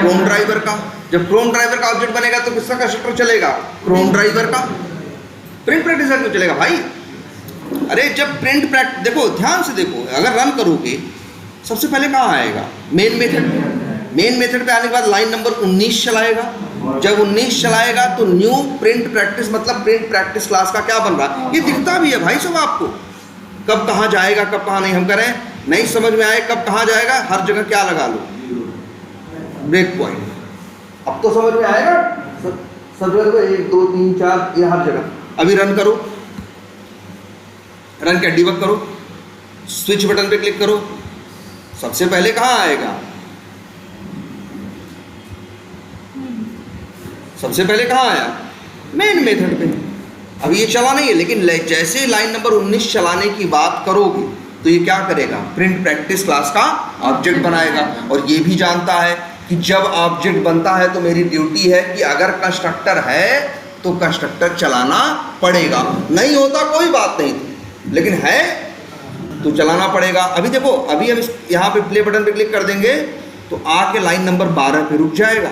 क्रोम ड्राइवर का। जब क्रोम ड्राइवर का ऑब्जेक्ट बनेगा तो किसका कंस्ट्रक्टर चलेगा, क्रोम ड्राइवर का। प्रिंट प्रैक्टिस का क्यों चलेगा भाई, अरे जब प्रिंट प्रैक्टिस, देखो ध्यान से देखो, अगर रन करोगे सबसे पहले कहाँ आएगा, मेन मेथड। मेन मेथड पे आने के बाद लाइन नंबर 19 चलाएगा। जब 19 चलाएगा तो न्यू प्रिंट प्रैक्टिस, मतलब प्रिंट प्रैक्टिस क्लास का क्या बन रहा है, ये दिखता भी है भाई सब आपको, कब कहाँ जाएगा कब कहाँ नहीं। हम करें नहीं समझ में आए कब कहाँ जाएगा, हर जगह क्या लगा लो, ब्रेक पॉइंट। अब तो समझ में आएगा सब जगह, 1 2 3 4 ये हर जगह। अभी रन करो, रन क्या डिबग करो, स्विच बटन पे क्लिक करो, सबसे पहले कहाँ आएगा, सबसे पहले कहाँ आया, मेन मेथड पे। अब ये चला नहीं है, लेकिन जैसे लाइन नंबर 19 चलाने की बात करोगे तो ये क्या करेगा, प्रिंट प्रैक्टिस क्लास का ऑब्जेक्ट बनाएगा। और ये भी जानता है कि जब ऑब्जेक्ट बनता है तो मेरी ड्यूटी है कि अगर कंस्ट्रक्टर है तो कंस्ट्रक्टर चलाना पड़ेगा, नहीं होता कोई बात नहीं, लेकिन है तो चलाना पड़ेगा। अभी देखो, अभी हम यहाँ पे प्ले बटन पे क्लिक कर देंगे तो आके लाइन नंबर 12 पे रुक जाएगा।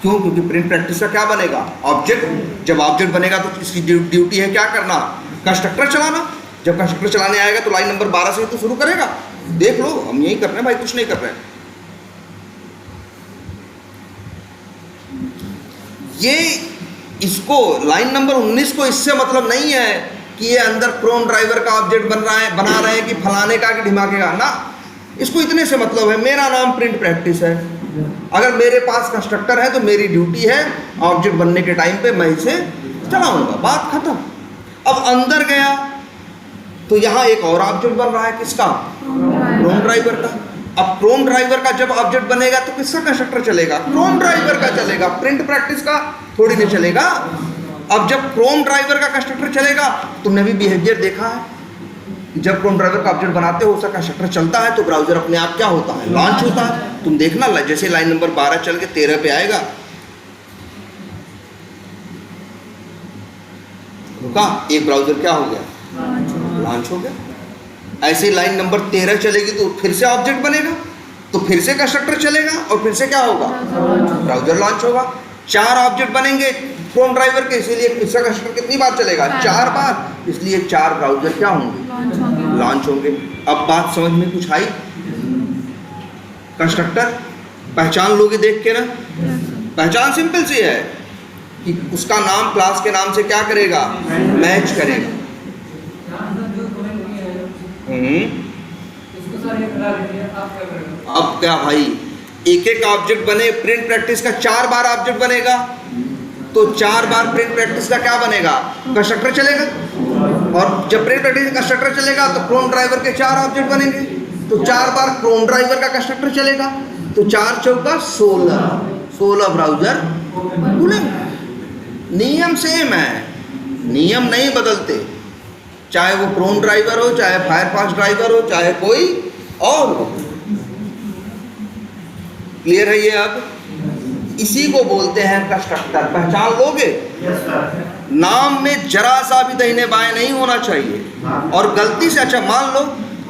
क्यों, क्योंकि प्रिंट प्रैक्टिस का क्या बनेगा, ऑब्जेक्ट। जब ऑब्जेक्ट बनेगा तो इसकी ड्यूटी है क्या करना, कंस्ट्रक्टर चलाना। जब कंस्ट्रक्टर चलाने आएगा तो लाइन नंबर 12 से ही तो शुरू करेगा। देख लो, हम यही कर रहे हैं भाई, कुछ नहीं कर रहे हैं। ये इसको लाइन नंबर 19 को इससे मतलब नहीं है कि ये अंदर क्रोम ड्राइवर का ऑब्जेक्ट बना रहे हैं कि फलाने का कि ढिमाके का ना। इसको इतने से मतलब है, मेरा नाम प्रिंट प्रैक्टिस है, अगर मेरे पास कंस्ट्रक्टर है तो मेरी ड्यूटी है ऑब्जेक्ट बनने के टाइम पे मैं इसे चलाऊंगा, बात खत्म। अब अंदर गया तो यहाँ एक और ऑब्जेक्ट बन रहा है, किसका, क्रोम ड्राइवर का। अब क्रोम ड्राइवर का जब ऑब्जेक्ट बनेगा तो किसका कंस्ट्रक्टर चलेगा, क्रोम ड्राइवर का चलेगा, प्रिंट प्रैक्टिस का थोड़ी नहीं चलेगा। अब जब क्रोम ड्राइवर का कंस्ट्रक्टर चलेगा, तुमने भी बिहेवियर देखा है, जब क्रोम ड्राइवर का ऑब्जेक्ट बनाते हो उसका कंस्ट्रक्टर चलता है तो ब्राउजर अपने आप क्या होता है, लॉन्च होता है। तुम देखना, जैसे लाइन नंबर 12 चल के 13 पे आएगा, रुका, एक ब्राउजर क्या हो गया, लॉन्च हो गया। ऐसे लाइन नंबर 13 चलेगी तो फिर से ऑब्जेक्ट बनेगा, तो फिर से कंस्ट्रक्टर चलेगा और फिर से क्या होगा, ब्राउजर लॉन्च होगा। 4 ऑब्जेक्ट बनेंगे क्रोम ड्राइवर के, इसीलिए इसका कंस्ट्रक्टर कितनी बार चलेगा, 4 बार, इसलिए 4 ब्राउजर क्या होंगे, लॉन्च होंगे। अब बात समझ में कुछ आई, कंस्ट्रक्टर पहचान लोगे देख के ना, पहचान सिंपल सी है कि उसका नाम क्लास के नाम से क्या करेगा, मैच करेगा। अब क्या भाई, एक एक ऑब्जेक्ट बने, प्रिंट प्रैक्टिस का 4 बार ऑब्जेक्ट बनेगा तो 4 बार प्रिंट प्रैक्टिस का क्या बनेगा, कंस्ट्रक्टर चलेगा। और जब प्रिंट प्रैक्टिस का कंस्ट्रक्टर चलेगा तो क्रोम ड्राइवर के 4 ऑब्जेक्ट बनेंगे, तो 4 बार क्रोम ड्राइवर का कंस्ट्रक्टर चलेगा, तो 4 चौका 16 ब्राउजर खुलेंगे। नियम सेम है, नियम नहीं बदलते, चाहे वो क्रोम ड्राइवर हो, चाहे फायरफॉक्स ड्राइवर हो, चाहे कोई और हो। क्लियर है ये? अब इसी को बोलते हैं कंस्ट्रक्टर, पहचान लोगे? नाम में जरा सा भी दाहिने बाएं नहीं होना चाहिए। और गलती से, अच्छा मान लो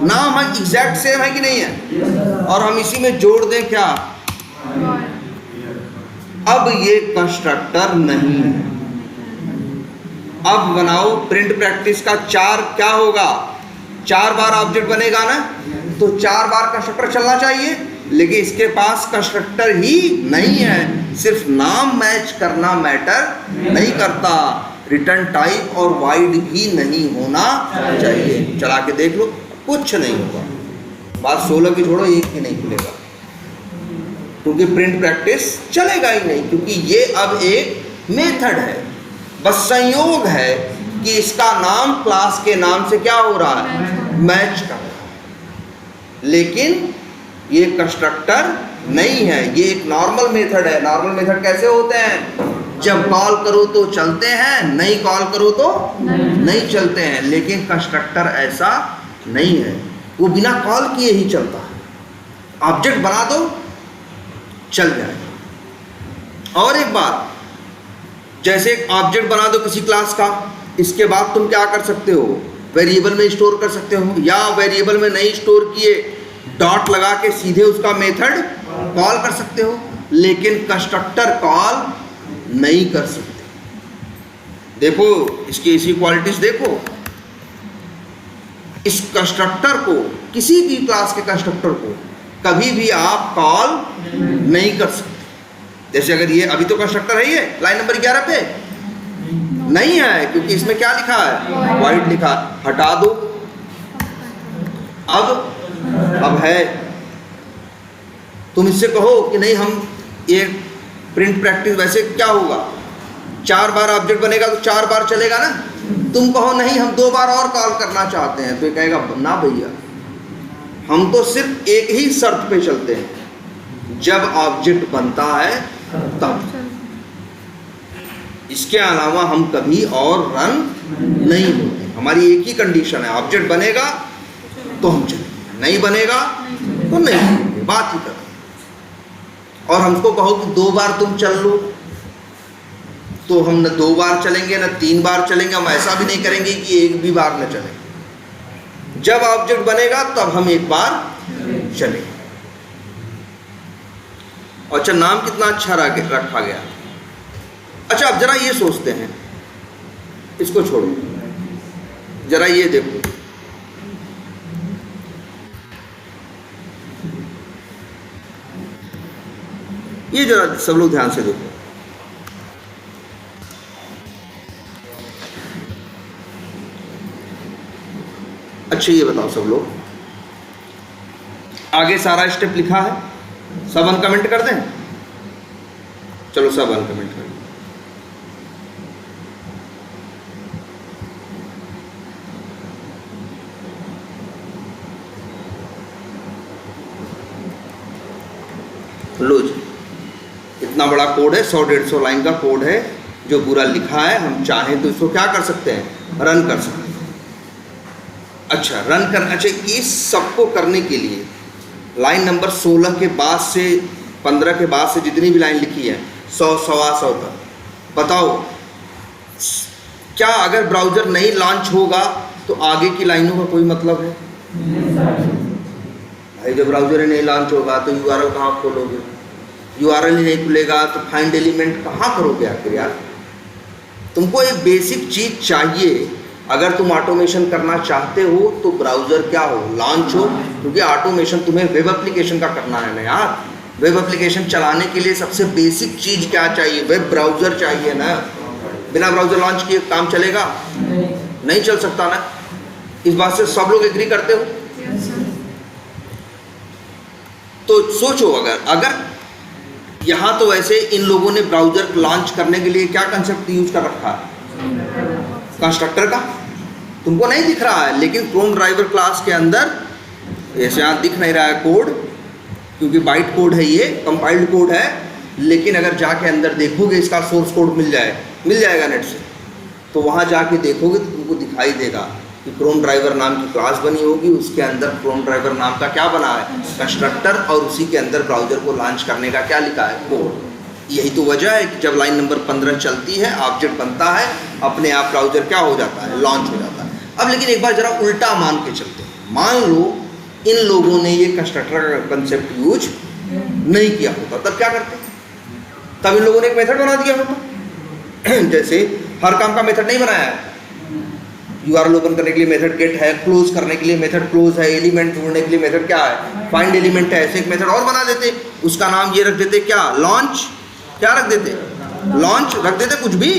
नाम है एग्जैक्ट सेम है कि नहीं है, और हम इसी में जोड़ दें क्या, अब ये कंस्ट्रक्टर नहीं है। अब बनाओ प्रिंट प्रैक्टिस का 4 क्या होगा, 4 बार ऑब्जेक्ट बनेगा ना, तो 4 बार कंस्ट्रक्टर चलना चाहिए, लेकिन इसके पास कंस्ट्रक्टर ही नहीं है। सिर्फ नाम मैच करना मैटर नहीं करता, रिटर्न टाइप और वाइड भी नहीं होना चाहिए। चला के देख लो, कुछ नहीं होगा। बात 16 की छोड़ो, एक ही नहीं खुलेगा, क्योंकि प्रिंट प्रैक्टिस चलेगा ही नहीं, क्योंकि ये अब एक मेथड है। बस संयोग है कि इसका नाम क्लास के नाम से क्या हो रहा है, मैच कर रहा है, लेकिन ये कंस्ट्रक्टर नहीं है। ये एक नॉर्मल मेथड है। नॉर्मल मेथड कैसे होते हैं, जब कॉल करो तो चलते हैं, नहीं कॉल करो तो नहीं चलते हैं। लेकिन कंस्ट्रक्टर ऐसा नहीं है, वो बिना कॉल किए ही चलता है। ऑब्जेक्ट बना दो, चल जाएगा। और एक बात, जैसे एक ऑब्जेक्ट बना दो किसी क्लास का, इसके बाद तुम क्या कर सकते हो, वेरिएबल में स्टोर कर सकते हो, या वेरिएबल में नहीं स्टोर किए डॉट लगा के सीधे उसका मेथड कॉल कर सकते हो, लेकिन कंस्ट्रक्टर कॉल नहीं कर सकते। देखो इसकी इसी क्वालिटीज देखो, इस कंस्ट्रक्टर को, किसी भी क्लास के कंस्ट्रक्टर को कभी भी आप कॉल नहीं कर सकते। जैसे अगर ये अभी तो कंस्ट्रक्टर है, ये लाइन नंबर 11 पे नहीं है, क्योंकि इसमें क्या लिखा है, वाइड लिखा, हटा दो। अब है, तुम इससे कहो कि नहीं हम ये प्रिंट प्रैक्टिस, वैसे क्या होगा, 4 बार ऑब्जेक्ट बनेगा तो 4 बार चलेगा ना। तुम कहो नहीं हम 2 बार और कॉल करना चाहते हैं, तो ये कहेगा ना भैया, हम तो सिर्फ एक ही शर्त पे चलते हैं, जब ऑब्जेक्ट बनता है तब। इसके अलावा हम कभी और रन नहीं होते। हमारी एक ही कंडीशन है, ऑब्जेक्ट बनेगा तो हम चलेंगे, नहीं बनेगा तो नहीं चलेंगे, बात ही करो। और हमको कहो कि 2 बार तुम चल लो, तो हम न 2 बार चलेंगे न 3 बार चलेंगे। हम ऐसा भी नहीं करेंगे कि एक भी बार न चलेंगे। जब ऑब्जेक्ट बनेगा तब हम एक बार चलेंगे। अच्छा, नाम कितना अच्छा रखा गया। अच्छा, अब जरा ये सोचते हैं, इसको छोड़ो, जरा ये देखो, ये जरा सब लोग ध्यान से देखो। अच्छा ये बताओ सब लोग, आगे सारा स्टेप लिखा है, सब अनकमेंट कर दें। चलो सब अनकमेंट कर दें। लो जी, इतना बड़ा कोड है, 100-150 लाइन का कोड है जो पूरा लिखा है। हम चाहें तो इसको क्या कर सकते हैं, रन कर सकते हैं। अच्छा रन कर, अच्छा इस सबको करने के लिए लाइन नंबर 16 के बाद से 15 के बाद से जितनी भी लाइन लिखी है 100, 125 तक, बताओ क्या अगर ब्राउज़र नहीं लॉन्च होगा तो आगे की लाइनों का कोई मतलब है? भाई जब ब्राउज़र ही नहीं लॉन्च होगा तो URL कहाँ खोलोगे? URL ही नहीं खुलेगा तो फाइंड एलिमेंट कहाँ करोगे आखिर यार? तुमको एक बेसिक चीज़ चाहिए। अगर तुम ऑटोमेशन करना चाहते हो तो ब्राउज़र क्या हो, लॉन्च हो, क्योंकि ऑटोमेशन तुम्हें वेब एप्लीकेशन का करना है ना यार। वेब एप्लीकेशन चलाने के लिए सबसे बेसिक चीज़ क्या चाहिए, वेब ब्राउज़र चाहिए ना। बिना ब्राउज़र लॉन्च किए काम चलेगा? नहीं चल सकता ना। इस बात से सब लोग एग्री करते हो? तो सोचो, अगर यहाँ तो वैसे इन लोगों ने ब्राउज़र लॉन्च करने के लिए क्या कंसेप्ट यूज कर रखा है, कंस्ट्रक्टर का। तुमको नहीं दिख रहा है, लेकिन क्रोम ड्राइवर क्लास के अंदर ऐसे यहाँ दिख नहीं रहा है कोड, क्योंकि बाइट कोड है, ये कंपाइल्ड कोड है। लेकिन अगर जाके अंदर देखोगे, इसका सोर्स कोड मिल जाएगा नेट से, तो वहाँ जाके देखोगे तो तुमको दिखाई देगा कि क्रोम ड्राइवर नाम की क्लास बनी होगी, उसके अंदर क्रोम ड्राइवर नाम का क्या बना है, कंस्ट्रक्टर, और उसी के अंदर ब्राउज़र को लॉन्च करने का क्या लिखा है, कोड। यही तो वजह है कि जब लाइन नंबर 15 चलती है, ऑब्जेक्ट बनता है, अपने आप ब्राउज़र क्या हो जाता है, लॉन्च हो जाता है। अब लेकिन एक बार ज़रा उल्टा मान के चलते हैं। मान लो इन लोगों ने ये कंस्ट्रक्टर का कंसेप्ट यूज नहीं किया होता, तब क्या करते? तब इन लोगों ने एक मेथड बना दिया होता। जैसे हर काम का मेथड नहीं बनाया है। यूआरएल ओपन करने के लिए मेथड गेट है, क्लोज करने के लिए मेथड क्लोज है, एलिमेंट ढूंढने के लिए मेथड क्या है, फाइंड एलिमेंट है। ऐसे एक मेथड और बना देते, उसका नाम ये रख देते क्या, लॉन्च। क्या रख देते? लॉन्च रख देते, कुछ भी।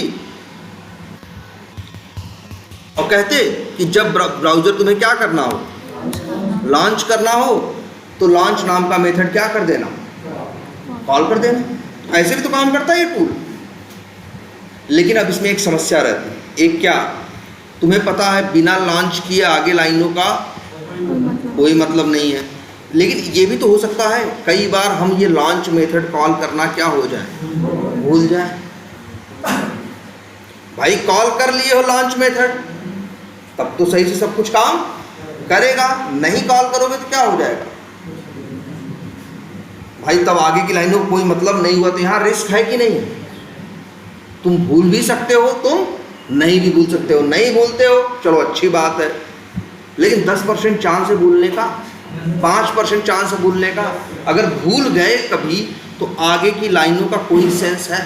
और कहते कि जब ब्राउजर तुम्हें क्या करना हो, लॉन्च करना हो, तो लॉन्च नाम का मेथड क्या कर देना, कॉल कर देना। ऐसे भी तो काम करता है ये टूल। लेकिन अब इसमें एक समस्या रहती है। एक क्या, तुम्हें पता है बिना लॉन्च किए आगे लाइनों का कोई मतलब नहीं है। लेकिन ये भी तो हो सकता है कई बार हम ये लॉन्च मेथड कॉल करना क्या हो जाए, भूल जाए। भाई कॉल कर लिए हो लॉन्च मेथड, तब तो सही से सब कुछ काम करेगा। नहीं कॉल करोगे तो क्या हो जाएगा भाई, तब आगे की लाइनों को कोई मतलब नहीं हुआ। तो यहाँ रिस्क है कि नहीं? तुम भूल भी सकते हो, तुम नहीं भी भूल सकते हो। नहीं भूलते हो, चलो अच्छी बात है। लेकिन 10% चांस है भूलने का, 5% चांस है भूलने का। अगर भूल गए कभी तो आगे की लाइनों का कोई सेंस है?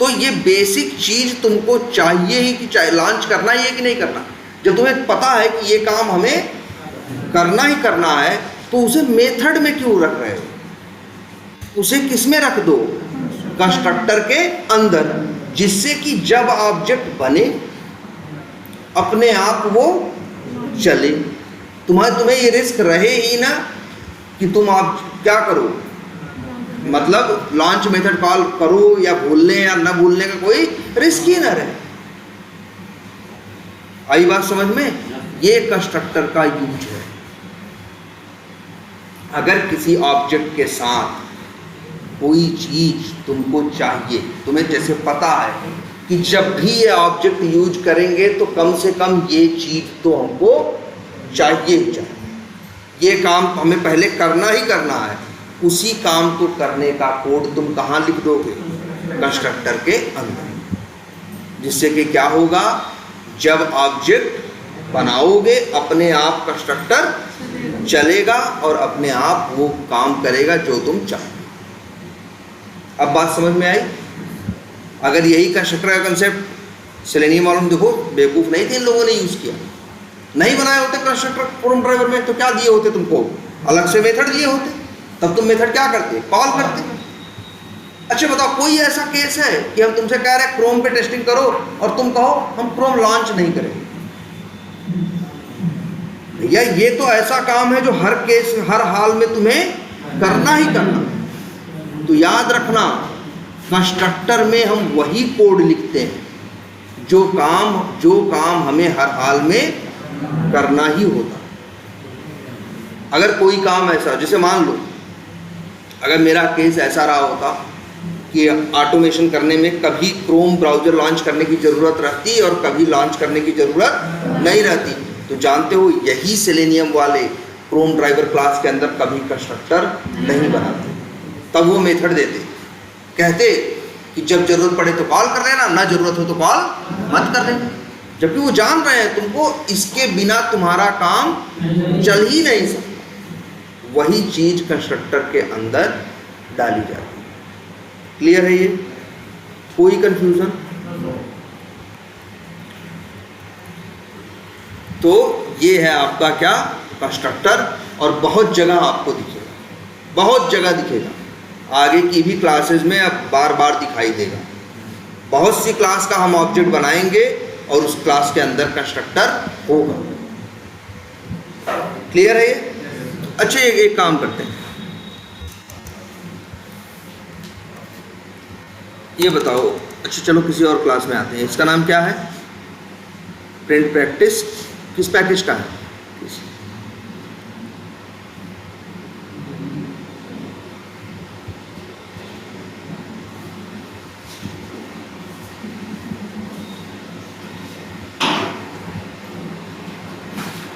तो ये बेसिक चीज तुमको चाहिए ही कि चाहे लॉन्च करना ही है कि नहीं करना। जब तुम्हें पता है कि ये काम हमें करना ही करना है, तो उसे मेथड में क्यों रख रहे हो? उसे किस में रख दो, कंस्ट्रक्टर के अंदर, जिससे कि जब ऑब्जेक्ट बने अपने आप वो चले। तुम्हें ये रिस्क रहे ही ना कि तुम आप क्या करो, मतलब लॉन्च मेथड कॉल करो या भूलने या ना भूलने का कोई रिस्क ही ना रहे। आई बात समझ में? ये कंस्ट्रक्टर का यूज है। अगर किसी ऑब्जेक्ट के साथ कोई चीज तुमको चाहिए, तुम्हें जैसे पता है कि जब भी ये ऑब्जेक्ट यूज करेंगे तो कम से कम ये चीज तो हमको चाहिए ही चाहिए, ये काम हमें पहले करना ही करना है। उसी काम को करने का कोड तुम कहाँ लिख दोगे, कंस्ट्रक्टर के अंदर। जिससे कि क्या होगा, जब ऑब्जेक्ट बनाओगे अपने आप कंस्ट्रक्टर चलेगा और अपने आप वो काम करेगा जो तुम चाहो। अब बात समझ में आई? अगर यही कंस्ट्रक्टर का कंसेप्ट सेलेनियम वालों ने, देखो बेवकूफ़ नहीं थे इन लोगों ने यूज़ किया, नहीं बनाए होते कंस्ट्रक्टर प्रोम ड्राइवर में, तो क्या दिए होते तुमको, अलग से मेथड दिए होते। तब तुम मेथड क्या करते, कॉल करते। अच्छा बताओ, कोई ऐसा केस है कि हम तुमसे कह रहे हैं क्रोम पे टेस्टिंग करो और तुम कहो हम क्रोम लॉन्च नहीं करेंगे? भैया ये तो ऐसा काम है जो हर केस हर हाल में तुम्हें करना ही करना। तो याद रखना, कंस्ट्रक्टर में हम वही कोड लिखते हैं जो काम हमें हर हाल में करना ही होता। अगर कोई काम ऐसा, जैसे मान लो अगर मेरा केस ऐसा रहा होता कि ऑटोमेशन करने में कभी क्रोम ब्राउज़र लॉन्च करने की ज़रूरत रहती और कभी लॉन्च करने की ज़रूरत नहीं रहती, तो जानते हो यही सेलेनियम वाले क्रोम ड्राइवर क्लास के अंदर कभी कंस्ट्रक्टर नहीं बनाते। तब वो मेथड देते, कहते कि जब ज़रूरत पड़े तो कॉल कर लेना, ना ज़रूरत हो तो कॉल मत कर लेना। जबकि वो जान रहे हैं तुमको इसके बिना तुम्हारा काम चल ही नहीं सकता। वही चीज़ कंस्ट्रक्टर के अंदर डाली जाती है। क्लियर है ये? कोई कंफ्यूजन? तो ये है आपका क्या, कंस्ट्रक्टर। और बहुत जगह आपको दिखेगा, बहुत जगह दिखेगा। आगे की भी क्लासेस में अब बार बार दिखाई देगा। बहुत सी क्लास का हम ऑब्जेक्ट बनाएंगे और उस क्लास के अंदर कंस्ट्रक्टर होगा। क्लियर है ये? अच्छा एक काम करते हैं, ये बताओ। अच्छा चलो किसी और क्लास में आते हैं। इसका नाम क्या है, प्रिंट प्रैक्टिस। किस पैकेज का है?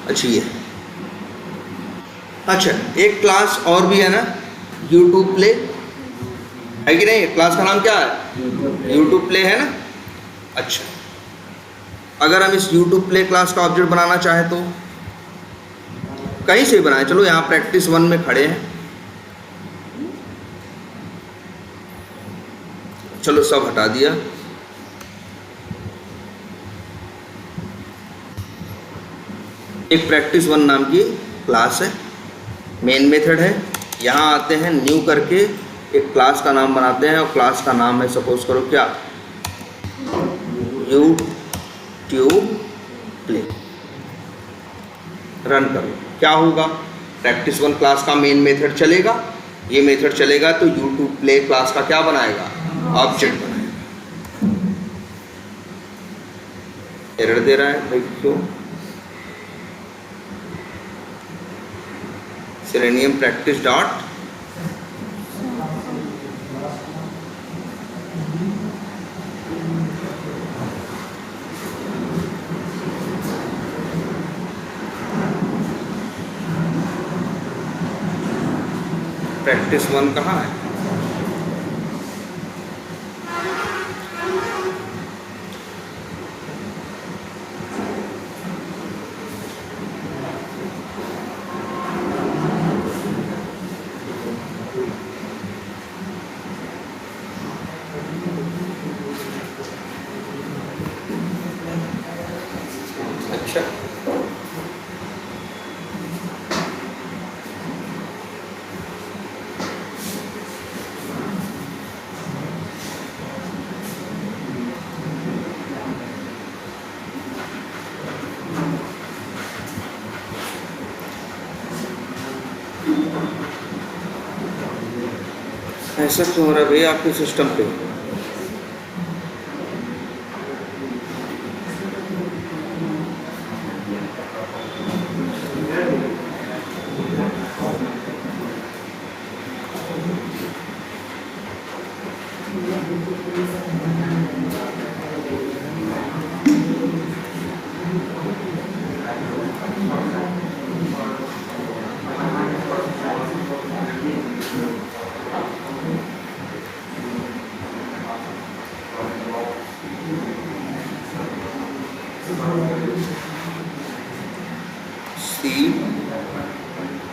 अच्छा ये, अच्छा एक क्लास और भी है ना, यूट्यूब प्ले। है कि नहीं? क्लास का नाम क्या है? यूट्यूब प्ले है ना। अच्छा, अगर हम इस यूट्यूब प्ले क्लास का ऑब्जेक्ट बनाना चाहें तो कहीं से भी बनाएं। चलो यहाँ प्रैक्टिस 1 में खड़े हैं, चलो सब हटा दिया। एक प्रैक्टिस 1 नाम की क्लास है, मेन मेथड है। यहाँ आते हैं, न्यू करके एक क्लास का नाम बनाते हैं और क्लास का नाम है सपोज करो क्या, यूट्यूब प्ले। रन करो, क्या होगा? प्रैक्टिस 1 क्लास का मेन मेथड चलेगा, ये मेथड चलेगा तो यूट्यूब प्ले क्लास का क्या बनाएगा? ऑब्जेक्ट बनाएगा। एरर दे रहा है भाई, क्यों? सेलेनियम प्रैक्टिस डॉट प्रैक्टिस 1 कहाँ है? अच्छा, ऐसा क्यों हो रहा है भैया आपके सिस्टम पे? सी,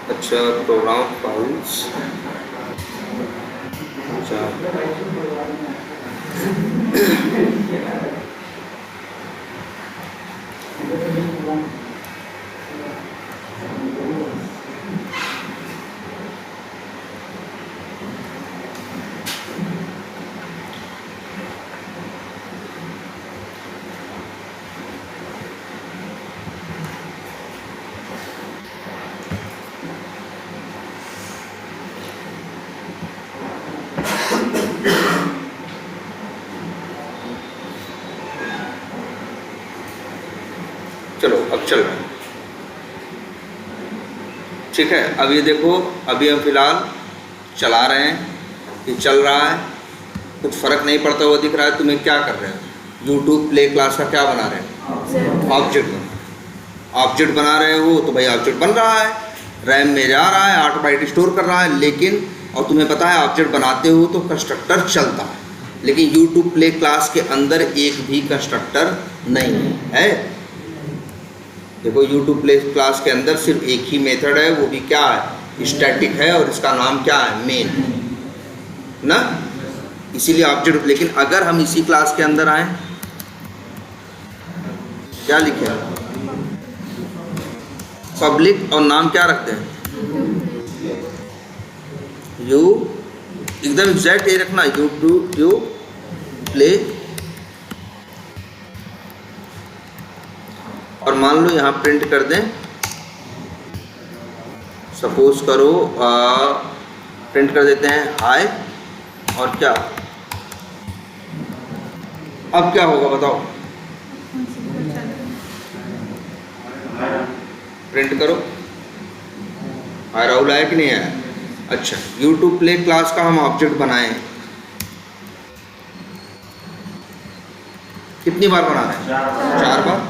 अच्छा, प्रोग्राम फाइल्स, अच्छा, चलो अब चल रहा है, ठीक है। अब ये देखो, अभी हम फिलहाल चला रहे हैं, ये चल रहा है, कुछ फ़र्क नहीं पड़ता हुआ दिख रहा है। तुम्हें क्या कर रहे हो? यूट्यूब प्ले क्लास का क्या बना रहे हो? ऑब्जेक्ट बना। ऑब्जेक्ट बना रहे हो तो भाई ऑब्जेक्ट बन रहा है, रैम में जा रहा है, 8 बाइट स्टोर कर रहा है, लेकिन और तुम्हें पता है ऑब्जेक्ट बनाते हो तो कंस्ट्रक्टर चलता है, लेकिन यूट्यूब प्ले क्लास के अंदर एक भी कंस्ट्रक्टर नहीं है। देखो, यूट्यूब प्ले क्लास के अंदर सिर्फ एक ही मेथड है, वो भी क्या है? स्टैटिक है, और इसका नाम क्या है? मेन ना, इसीलिए ऑब्जेक्ट। लेकिन अगर हम इसी क्लास के अंदर आए, क्या लिखे हैं? पब्लिक, और नाम क्या रखते हैं? यू, एकदम एग्जैक्ट ये रखना, यूट्यूब प्ले। और मान लो यहाँ प्रिंट कर दें, सपोज करो प्रिंट कर देते हैं हाय, और क्या? अब क्या होगा बताओ? प्रिंट करो, हाय राहुल आया कि नहीं आया? अच्छा, यूट्यूब प्ले क्लास का हम ऑब्जेक्ट बनाए, कितनी बार बना रहे हैं? 4 बार।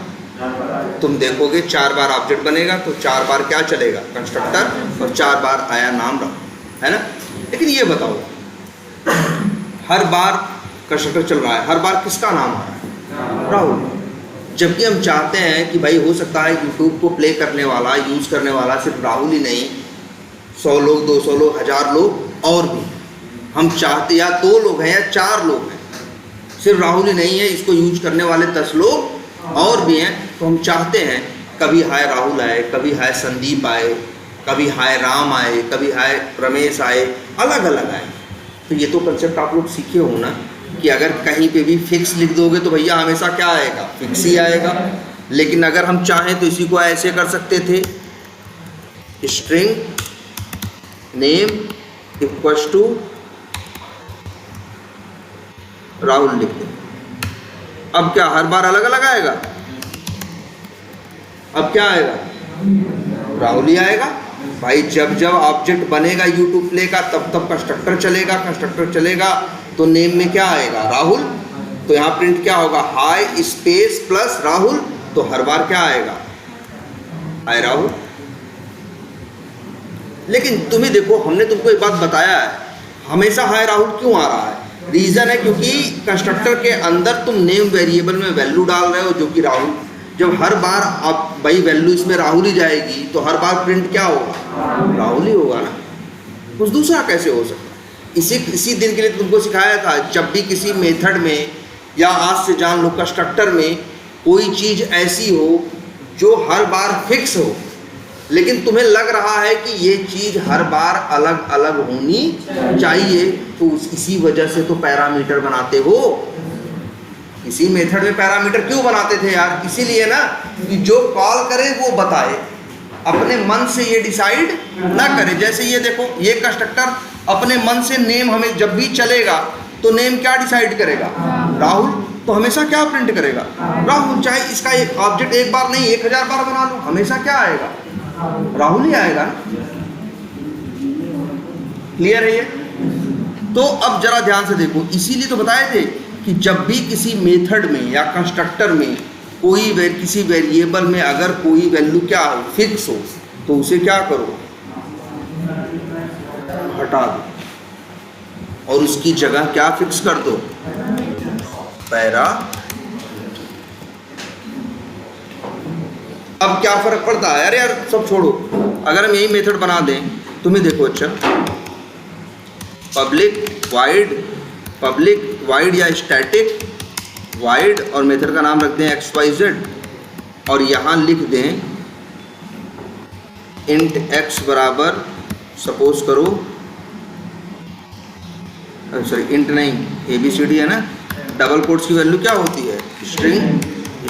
तुम देखोगे 4 बार ऑब्जेक्ट बनेगा तो 4 बार क्या चलेगा? कंस्ट्रक्टर, और 4 बार आया नाम रहो, है ना। लेकिन ये बताओ, हर बार कंस्ट्रक्टर चल रहा है, हर बार किसका नाम आ रहा है? राहुल। जबकि हम चाहते हैं कि भाई हो सकता है यूट्यूब को प्ले करने वाला, यूज़ करने वाला सिर्फ राहुल ही नहीं, 100 लोग, 200 लोग, 1000 लोग और भी हम चाहते, या 2 लोग हैं या 4 लोग हैं, सिर्फ राहुल ही नहीं है, इसको यूज करने वाले 10 लोग और भी हैं। तो हम चाहते हैं कभी हाय राहुल आए, कभी हाय संदीप आए, कभी हाय राम आए, कभी हाय रमेश आए, अलग अलग आए। तो ये तो कंसेप्ट आप लोग सीखे हो ना कि अगर कहीं पे भी फिक्स लिख दोगे तो भैया हमेशा क्या आएगा? फिक्स ही आएगा। लेकिन अगर हम चाहें तो इसी को ऐसे कर सकते थे, string name equals to Rahul लिख दें। अब क्या हर बार अलग अलग आएगा? अब क्या आएगा? राहुल ही आएगा भाई। जब जब ऑब्जेक्ट बनेगा यूट्यूब प्ले का तब तब कंस्ट्रक्टर चलेगा, कंस्ट्रक्टर चलेगा तो नेम में क्या आएगा? राहुल। तो यहाँ प्रिंट क्या होगा? हाय स्पेस प्लस राहुल। तो हर बार क्या आएगा? हाय राहुल। लेकिन तुम्हें देखो, हमने तुमको एक बात बताया है, हमेशा हाय राहुल क्यों आ रहा है? रीज़न है क्योंकि कंस्ट्रक्टर के अंदर तुम नेम वेरिएबल में वैल्यू डाल रहे हो जो कि राहुल। जब हर बार आप भाई वैल्यू इसमें राहुल ही जाएगी तो हर बार प्रिंट क्या होगा? राहुल ही होगा ना, कुछ दूसरा कैसे हो सकता है? इसी दिन के लिए तुमको सिखाया था, जब भी किसी मेथड में या आज से जान लो कंस्ट्रक्टर में कोई चीज़ ऐसी हो जो हर बार फिक्स हो, लेकिन तुम्हें लग रहा है कि ये चीज़ हर बार अलग अलग होनी चाहिए, तो इसी वजह से तो पैरामीटर बनाते हो। इसी मेथड में पैरामीटर क्यों बनाते थे यार? इसीलिए ना कि जो कॉल करे वो बताए, अपने मन से ये डिसाइड ना करे। जैसे ये देखो, ये कंस्ट्रक्टर अपने मन से नेम, हमें जब भी चलेगा तो नेम क्या डिसाइड करेगा? राहुल। तो हमेशा क्या प्रिंट करेगा? राहुल। चाहे इसका एक ऑब्जेक्ट एक बार नहीं 1000 बार बना लो, हमेशा क्या आएगा? राहुल ही आएगा। क्लियर है ये? तो अब जरा ध्यान से देखो, इसीलिए तो बताए थे कि जब भी किसी मेथड में या कंस्ट्रक्टर में कोई किसी वेरिएबल में अगर कोई वैल्यू क्या हो, फिक्स हो, तो उसे क्या करो? हटा दो और उसकी जगह क्या फिक्स कर दो? पैरा। अब क्या फर्क पड़ता है? अरे यार सब छोड़ो, अगर हम यही मेथड बना दें, तुम्हें देखो, अच्छा पब्लिक वाइड या स्टैटिक वाइड और मेथड का नाम रखते हैं XYZ और यहाँ लिख दें इंट x बराबर, सपोज करो, सॉरी इंट नहीं, ABCD है ना, डबल कोट्स की वैल्यू क्या होती है?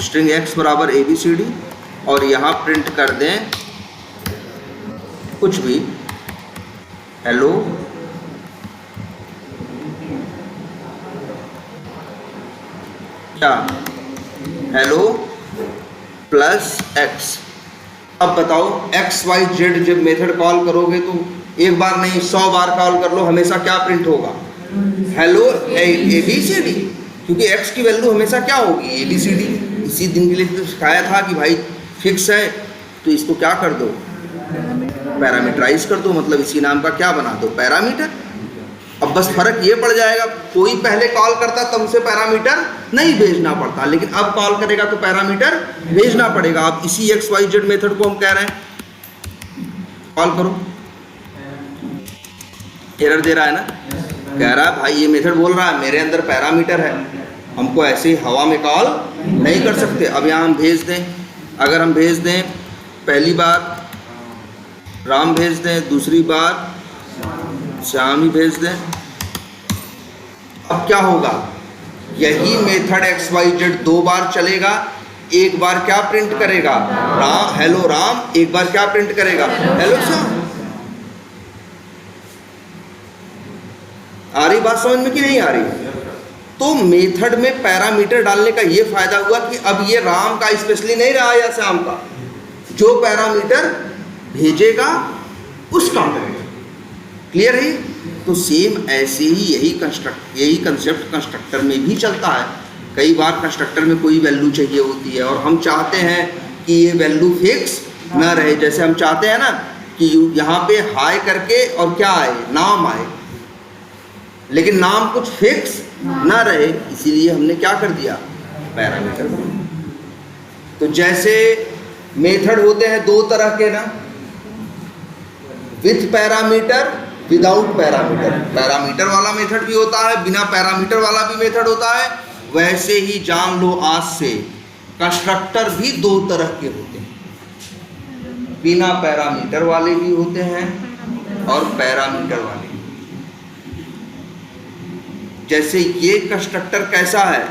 स्ट्रिंग x बराबर ABCD और यहाँ प्रिंट कर दें कुछ भी, हेलो क्या, हेलो प्लस x। अब बताओ XYZ जब मेथड कॉल करोगे तो एक बार नहीं 100 बार कॉल कर लो, हमेशा क्या प्रिंट होगा? हेलो ABCD, क्योंकि x की वैल्यू हमेशा क्या होगी? ABCD। इसी दिन के लिए तो सिखाया था कि भाई फिक्स है तो इसको क्या कर दो? पैरामीटराइज कर दो, मतलब इसी नाम का क्या बना दो? पैरामीटर। अब बस फर्क ये पड़ जाएगा, कोई पहले कॉल करता तब उसे पैरामीटर नहीं भेजना पड़ता, लेकिन अब कॉल करेगा तो पैरामीटर भेजना पड़ेगा। अब इसी XYZ मेथड को हम कह रहे हैं कॉल करो, एरर दे रहा है ना, कह रहा है भाई ये मेथड बोल रहा है मेरे अंदर पैरामीटर है, हमको ऐसे ही हवा में कॉल नहीं कर सकते। अब यहाँ हम भेज दें, अगर हम भेज दें पहली बार राम भेज दें, दूसरी बार श्याम ही भेज दें, अब क्या होगा? यही मेथड XYZ 2 बार चलेगा, एक बार क्या प्रिंट करेगा? राम, हेलो राम, एक बार क्या प्रिंट करेगा? हेलो श्याम। आ रही बात समझ में कि नहीं आ रही? तो मेथड में पैरामीटर डालने का ये फायदा हुआ कि अब ये राम का स्पेशली नहीं रहा या श्याम का, जो पैरामीटर भेजेगा उसका करेगा। क्लियर है? तो सेम ऐसे ही यही कंसेप्ट कंस्ट्रक्टर में भी चलता है। कई बार कंस्ट्रक्टर में कोई वैल्यू चाहिए होती है और हम चाहते हैं कि ये वैल्यू फिक्स ना रहे। जैसे हम चाहते हैं ना कि यहाँ पे हाय करके और क्या आए? नाम आए। लेकिन नाम कुछ फिक्स ना रहे, इसीलिए हमने क्या कर दिया, पैरामीटर बना। तो जैसे मेथड होते हैं दो तरह के ना, with parameter, without parameter. Parameter वाला मेथड भी होता है, बिना पैरामीटर वाला भी मेथड होता है। वैसे ही जान लो आज से कंस्ट्रक्टर भी दो तरह के होते हैं, बिना पैरामीटर वाले भी होते हैं और पैरामीटर वाले। जैसे ये कंस्ट्रक्टर कैसा है,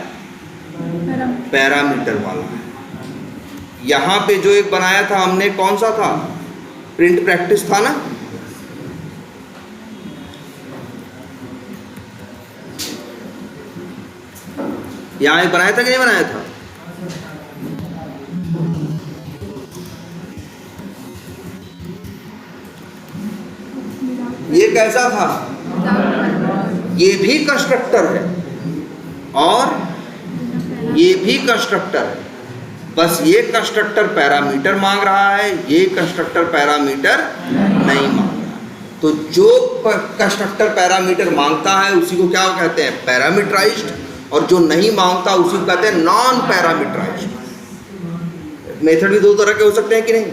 पैरामीटर वाला है। यहां पे जो एक बनाया था हमने, कौन सा था, प्रिंट प्रैक्टिस था ना। यहां एक बनाया था कि नहीं बनाया था, ये कैसा था, ये भी कंस्ट्रक्टर है और ये भी कंस्ट्रक्टर है, बस ये कंस्ट्रक्टर पैरामीटर मांग रहा है, ये कंस्ट्रक्टर पैरामीटर नहीं मांग रहा। तो जो कंस्ट्रक्टर पैरामीटर मांगता है उसी को क्या कहते हैं, पैरामीटराइज्ड, और जो नहीं मांगता उसी को कहते हैं नॉन पैरामीटराइज्ड। मेथड भी दो तरह के हो सकते हैं कि नहीं,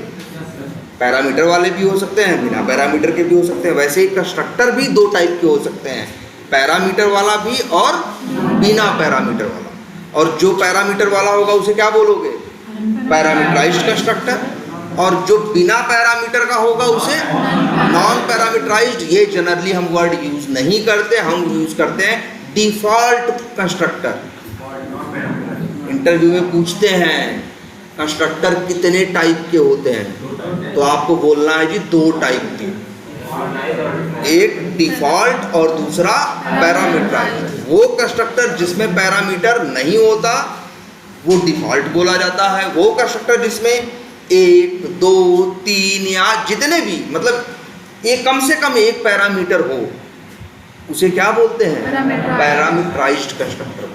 पैरामीटर वाले भी हो सकते हैं, बिना पैरामीटर के भी हो सकते हैं। वैसे ही कंस्ट्रक्टर भी दो टाइप के हो सकते हैं, पैरामीटर वाला भी और बिना पैरामीटर वाला। और जो पैरामीटर वाला होगा उसे क्या बोलोगे, पैरामीटराइज्ड कंस्ट्रक्टर, और जो बिना पैरामीटर का होगा उसे नॉन पैरामीटराइज्ड। ये जनरली हम वर्ड यूज नहीं करते, हम यूज करते हैं डिफॉल्ट कंस्ट्रक्टर। इंटरव्यू में पूछते हैं कंस्ट्रक्टर कितने टाइप के होते हैं, तो आपको बोलना है जी दो टाइप के, एक डिफॉल्ट और दूसरा पैरामीटराइज्ड। वो कंस्ट्रक्टर जिसमें पैरामीटर नहीं होता वो डिफॉल्ट बोला जाता है। वो कंस्ट्रक्टर जिसमें एक, दो, तीन या जितने भी, मतलब एक कम से कम एक पैरामीटर हो, उसे क्या बोलते हैं, पैरामीटराइज्ड कंस्ट्रक्टर।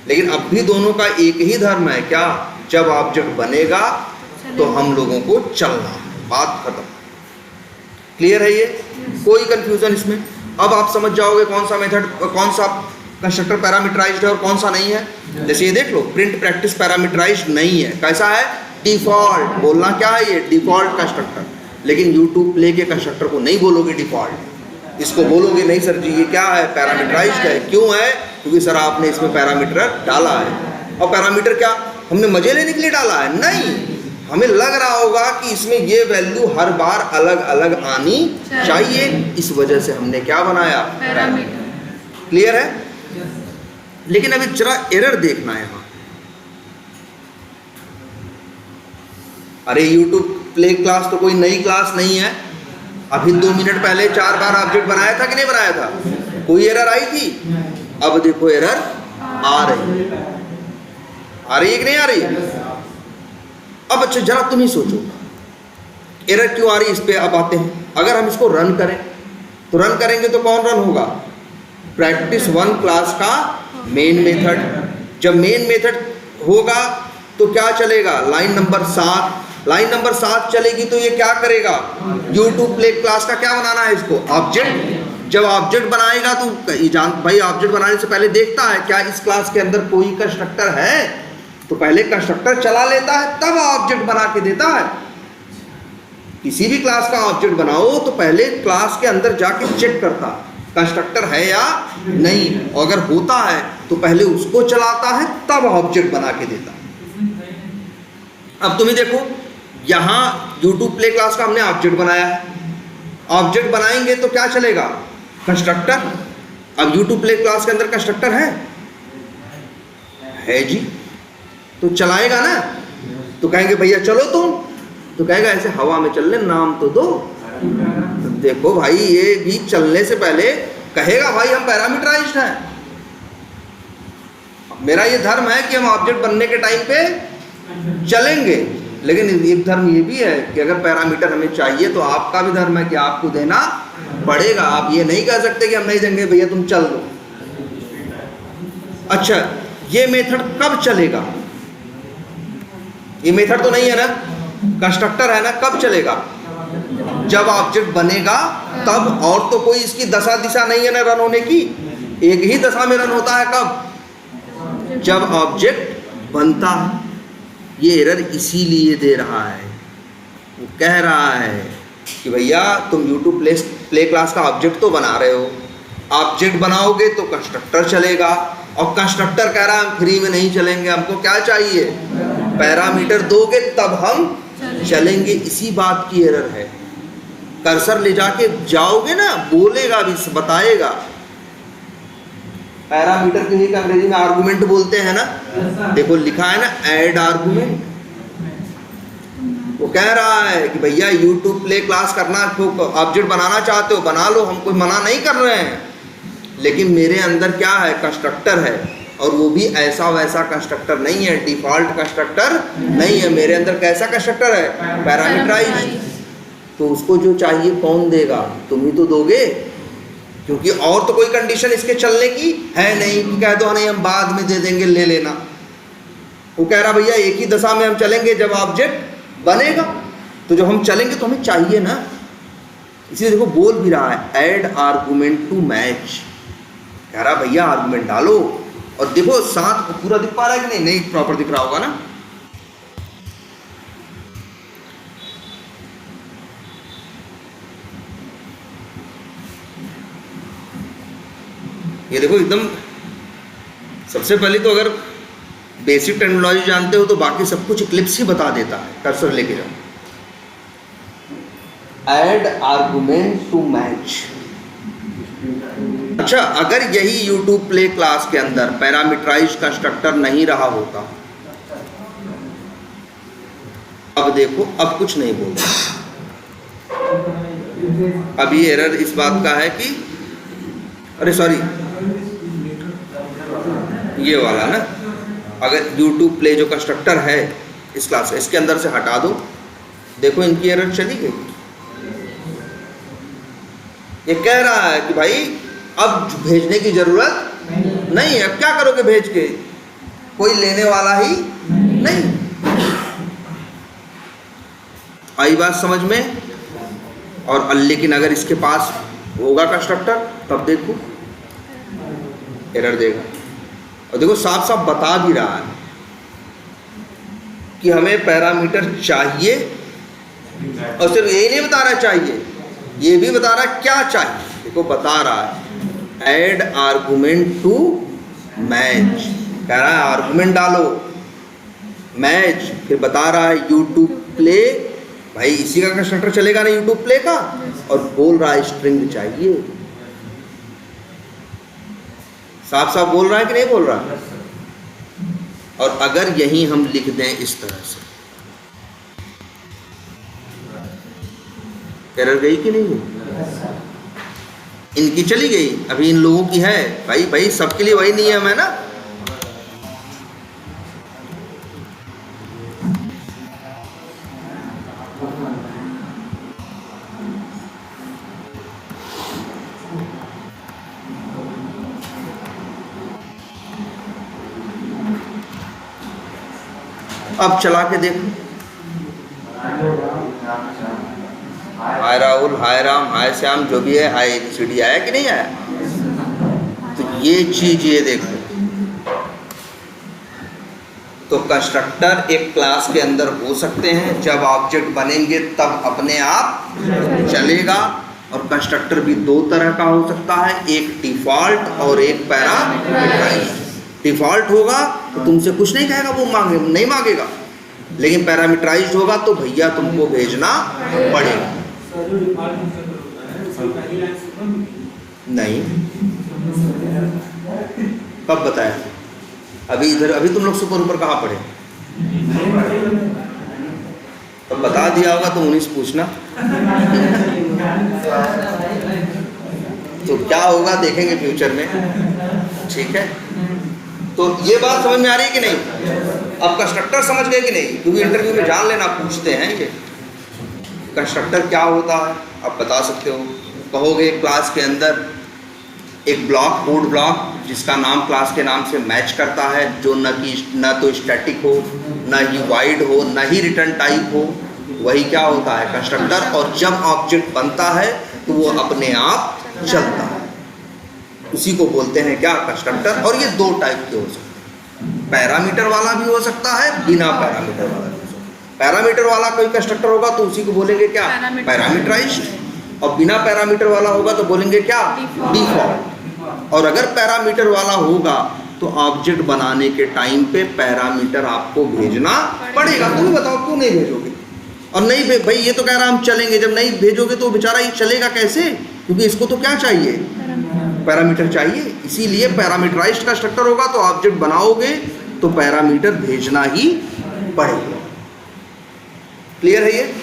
लेकिन अब भी दोनों का एक ही धर्म है, क्या, जब ऑब्जेक्ट बनेगा तो हम लोगों को चलना, बात खत्म। क्लियर है ये, कोई कंफ्यूजन इसमें। अब आप समझ जाओगे कौन सा मेथड, कौन सा कंस्ट्रक्टर पैरामीटराइज्ड है और कौन सा नहीं है। जैसे ये देख लो, प्रिंट प्रैक्टिस पैरामीटराइज्ड नहीं है, कैसा है, डिफॉल्ट। बोलना क्या है, ये डिफॉल्ट कंस्ट्रक्टर। लेकिन यूट्यूब प्ले के कंस्ट्रक्टर को नहीं बोलोगे डिफॉल्ट, इसको बोलोगे नहीं सर जी ये क्या है, पैरामीटराइज्ड है। क्यों है, क्योंकि सर आपने इसमें पैरामीटर डाला है। और पैरामीटर क्या हमने मजे लेने के लिए डाला है, नहीं, हमें लग रहा होगा कि इसमें ये वैल्यू हर बार अलग अलग आनी चाहिए, इस वजह से हमने क्या बनाया, पैरामीटर। क्लियर है। लेकिन अभी जरा एरर देखना है यहाँ। अरे यूट्यूब प्ले क्लास तो कोई नई क्लास नहीं है, अभी 2 मिनट पहले 4 बार ऑब्जेक्ट बनाया था कि नहीं बनाया था, कोई एरर आई थी। अब देखो एरर आ रही है, आ रही है कि नहीं आ रही। अब अच्छा जरा तुम ही सोचो एरर क्यों आ रही है, इस पे अब आते हैं। अगर हम इसको रन करें तो रन करेंगे तो कौन रन होगा, प्रैक्टिस 1 क्लास का मेन मेथड। जब मेन मेथड होगा तो क्या चलेगा, लाइन नंबर 7। लाइन नंबर 7 चलेगी तो ये क्या करेगा, यूट्यूब प्ले क्लास का क्या बनाना है, इसको ऑब्जेक्ट। जब ऑब्जेक्ट बनाएगा तो भाई ऑब्जेक्ट बनाने से पहले देखता है क्या इस क्लास के अंदर कोई कंस्ट्रक्टर है, तो पहले कंस्ट्रक्टर चला लेता है तब ऑब्जेक्ट बना के देता है। किसी भी क्लास का ऑब्जेक्ट बनाओ तो पहले क्लास के अंदर जाके चेक करता है कंस्ट्रक्टर है या नहीं, और अगर होता है तो पहले उसको चलाता है तब ऑब्जेक्ट बना के देता है। अब तुम्हें देखो यहाँ यूट्यूब प्ले क्लास का हमने ऑब्जेक्ट बनाया है, ऑब्जेक्ट बनाएंगे तो क्या चलेगा, कंस्ट्रक्टर। अब यूट्यूब प्ले क्लास के अंदर कंस्ट्रक्टर है जी, तो चलाएगा ना, तो कहेंगे भैया चलो तुम, तो कहेगा ऐसे हवा में चलने नाम तो दो। तो देखो भाई ये भी चलने से पहले कहेगा भाई हम पैरामीटराइज्ड हैं। मेरा ये धर्म है कि हम ऑब्जेक्ट बनने के टाइम पे चलेंगे, लेकिन एक धर्म ये भी है कि अगर पैरामीटर हमें चाहिए तो आपका भी धर्म है कि आपको देना पड़ेगा। आप ये नहीं कह सकते कि हम नहीं देंगे भैया तुम चल दो। अच्छा ये मेथड कब चलेगा, ये मेथड तो नहीं है ना, कंस्ट्रक्टर है ना, कब चलेगा, जब ऑब्जेक्ट बनेगा तब, और तो कोई इसकी दशा दिशा नहीं है ना रन होने की, एक ही दशा में रन होता है, कब? जब ऑब्जेक्ट बनता है। ये एरर इसीलिए दे रहा है, वो कह रहा है कि भैया तुम YouTube प्ले क्लास का ऑब्जेक्ट तो बना रहे हो, ऑब्जेक्ट बनाओगे तो कंस्ट्रक्टर चलेगा, और कंस्ट्रक्टर कह रहा है हम फ्री में नहीं चलेंगे, हमको क्या चाहिए? पैरामीटर दोगे तब हम चलेंगे। इसी बात की एरर है। कर्सर ले जाके जाओगे ना, बोलेगा भी, बताएगा। पैरामीटर के लिए अंग्रेजी में आर्गुमेंट बोलते हैं ना, देखो लिखा है ना, ऐड आर्गुमेंट। वो कह रहा है कि भैया YouTube प्ले क्लास करना, ऑब्जेक्ट बनाना चाहते हो बना लो, हम कोई मना नहीं कर रहे हैं, लेकिन मेरे अंदर क्या है? कंस्ट्रक्टर है, और वो भी ऐसा वैसा कंस्ट्रक्टर नहीं है, डिफॉल्ट कंस्ट्रक्टर नहीं है। मेरे अंदर कैसा कंस्ट्रक्टर है? पैरामीटराइज्ड। तो उसको जो चाहिए कौन देगा? तुम ही तो दोगे, क्योंकि और तो कोई कंडीशन इसके चलने की है नहीं कि कह दो नहीं हम बाद में दे देंगे, ले लेना। वो कह रहा भैया एक ही दशा में हम चलेंगे जब ऑब्जेक्ट बनेगा, तो जब हम चलेंगे तो हमें चाहिए ना। इसलिए देखो बोल भी रहा है ऐड आर्गुमेंट टू मैच। कह रहा भैया आर्गुमेंट डालो, और देखो साथ पूरा दिख पा रहा है कि नहीं? नहीं प्रॉपर दिख रहा होगा ना। ये देखो एकदम, सबसे पहले तो अगर बेसिक टेक्नोलॉजी जानते हो तो बाकी सब कुछ इक्लिप्स ही बता देता है। कर्सर लेके जाओ, ऐड आर्गुमेंट टू मैच। अच्छा, अगर यही YouTube प्ले क्लास के अंदर पैरामीटराइज्ड कंस्ट्रक्टर नहीं रहा होता, अब देखो अब कुछ नहीं बोल रहा। अभी एरर इस बात का है कि अरे सॉरी, ये वाला ना, अगर YouTube प्ले जो कंस्ट्रक्टर है इस क्लास से, इसके अंदर से हटा दो, देखो इनकी एरर चली गई। ये कह रहा है कि भाई अब भेजने की जरूरत नहीं है, अब क्या करोगे भेज के? कोई लेने वाला ही नहीं। आई बात समझ में? और लेकिन अगर इसके पास होगा कंस्ट्रक्टर तब देखो एरर देगा। और देखो साफ साफ बता भी रहा है कि हमें पैरामीटर चाहिए, और सिर्फ यही नहीं बता रहा चाहिए, ये भी बता रहा है क्या चाहिए। देखो बता रहा है ऐड आर्गुमेंट टू मैच। कह रहा है आर्गुमेंट डालो, मैच, फिर बता रहा है YouTube प्ले, भाई इसी का कंस्ट्रक्टर चलेगा ना YouTube प्ले का, और बोल रहा है स्ट्रिंग चाहिए। साफ साफ बोल रहा है कि नहीं बोल रहा? और अगर यही हम लिख दें इस तरह से, एरर गई कि नहीं? इनकी चली गई, अभी इन लोगों की है। भाई भाई सबके लिए वही नियम है ना। अब चला के देखो, हाय राहुल, हाय राम, हाय श्याम, जो भी है, हाय ABCD आया कि नहीं आया? तो ये चीज ये देखो, तो कंस्ट्रक्टर एक क्लास के अंदर हो सकते हैं, जब ऑब्जेक्ट बनेंगे तब अपने आप चलेगा। और कंस्ट्रक्टर भी दो तरह का हो सकता है, एक डिफॉल्ट और एक पैरामीटराइज्ड। डिफॉल्ट होगा तो तुमसे कुछ नहीं कहेगा, वो नहीं मांगेगा, लेकिन पैरामीटराइज्ड होगा तो भैया तुमको भेजना पड़ेगा। नहीं, कब बताया? अभी इधर, अभी तुम लोग सुपर ऊपर कहाँ पढ़े? तब बता दिया होगा तो उन्हीं से पूछना। तो क्या होगा देखेंगे फ्यूचर में, ठीक है? तो ये बात समझ में आ रही है कि नहीं? अब कंस्ट्रक्टर समझ गए कि नहीं? क्योंकि इंटरव्यू में जान लेना पूछते हैं ये कंस्ट्रक्टर क्या होता है, आप बता सकते हो। कहोगे क्लास के अंदर एक ब्लॉक, कोड ब्लॉक, जिसका नाम क्लास के नाम से मैच करता है, जो न तो स्टैटिक हो, न ही वाइड हो, न ही रिटर्न टाइप हो, वही क्या होता है, कंस्ट्रक्टर। और जब ऑब्जेक्ट बनता है तो वो अपने आप चलता है, उसी को बोलते हैं क्या, कंस्ट्रक्टर। और ये दो टाइप के हो सकते हैं, पैरामीटर वाला भी हो सकता है, बिना पैरामीटर वाला भी हो सकता है। पैरामीटर वाला कोई कंस्ट्रक्टर होगा तो उसी को बोलेंगे क्या, पैरामीटराइज्ड। और बिना पैरामीटर वाला होगा तो बोलेंगे क्या, डिफॉल्ट। और अगर पैरामीटर वाला होगा तो ऑब्जेक्ट बनाने के टाइम पे पैरामीटर आपको भेजना पड़ेगा। तुम बताओ क्यों नहीं भेजोगे? और नहीं भाई ये तो कह रहा हम चलेंगे, जब नहीं भेजोगे तो बेचारा ये चलेगा कैसे, क्योंकि इसको तो क्या चाहिए, पैरामीटर चाहिए। इसीलिए पैरामीटराइज्ड कंस्ट्रक्टर होगा तो ऑब्जेक्ट बनाओगे तो पैरामीटर भेजना ही पड़ेगा। क्लियर है ये?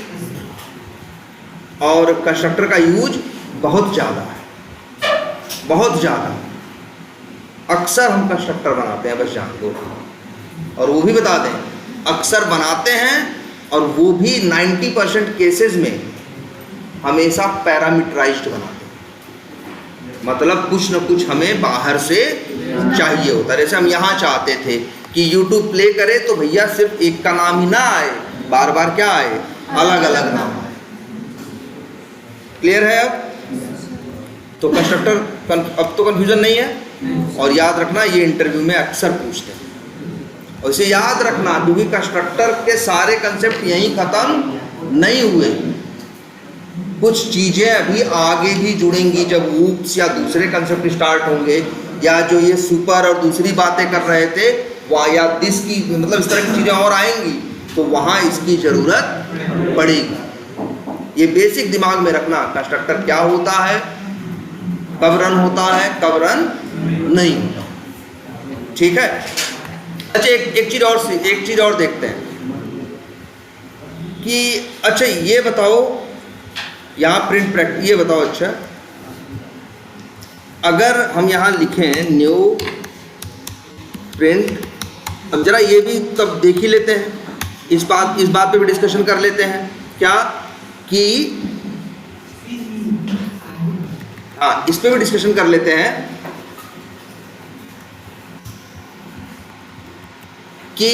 और कंस्ट्रक्टर का यूज बहुत ज़्यादा है, बहुत ज़्यादा। अक्सर हम कंस्ट्रक्टर बनाते हैं, बस जान दो। और वो भी बता दें, अक्सर बनाते हैं और वो भी 90% केसेस में हमेशा पैरामीटराइज्ड बनाते हैं। मतलब कुछ न कुछ हमें बाहर से चाहिए होता है। जैसे हम यहाँ चाहते थे कि YouTube प्ले करे तो भैया सिर्फ एक का नाम ही ना आए, बार बार क्या आए, अलग अलग नाम आए। क्लियर है अब? तो कंस्ट्रक्टर अब तो कंफ्यूजन नहीं है। और याद रखना, ये इंटरव्यू में अक्सर पूछते हैं, और इसे याद रखना क्योंकि कंस्ट्रक्टर के सारे कंसेप्ट यहीं ख़त्म नहीं हुए। कुछ चीज़ें अभी आगे भी जुड़ेंगी जब ऊप्स या दूसरे कंसेप्ट स्टार्ट होंगे, या जो ये सुपर और दूसरी बातें कर रहे थे वह या दिस की, मतलब इस तरह की चीज़ें और आएंगी तो वहाँ इसकी ज़रूरत पड़ेगी। ये बेसिक दिमाग में रखना, कंस्ट्रक्टर क्या होता है, कब रन होता है, कब रन नहीं होता। ठीक है? अच्छा, एक चीज़ और देखते हैं कि अच्छा ये बताओ, यहाँ प्रिंट प्रैक्टिस, ये बताओ अच्छा, अगर हम यहाँ लिखें न्यू प्रिंट, अब जरा ये भी तब देख ही लेते हैं, इस बात पे भी डिस्कशन कर लेते हैं क्या, कि हाँ इस पे भी डिस्कशन कर लेते हैं कि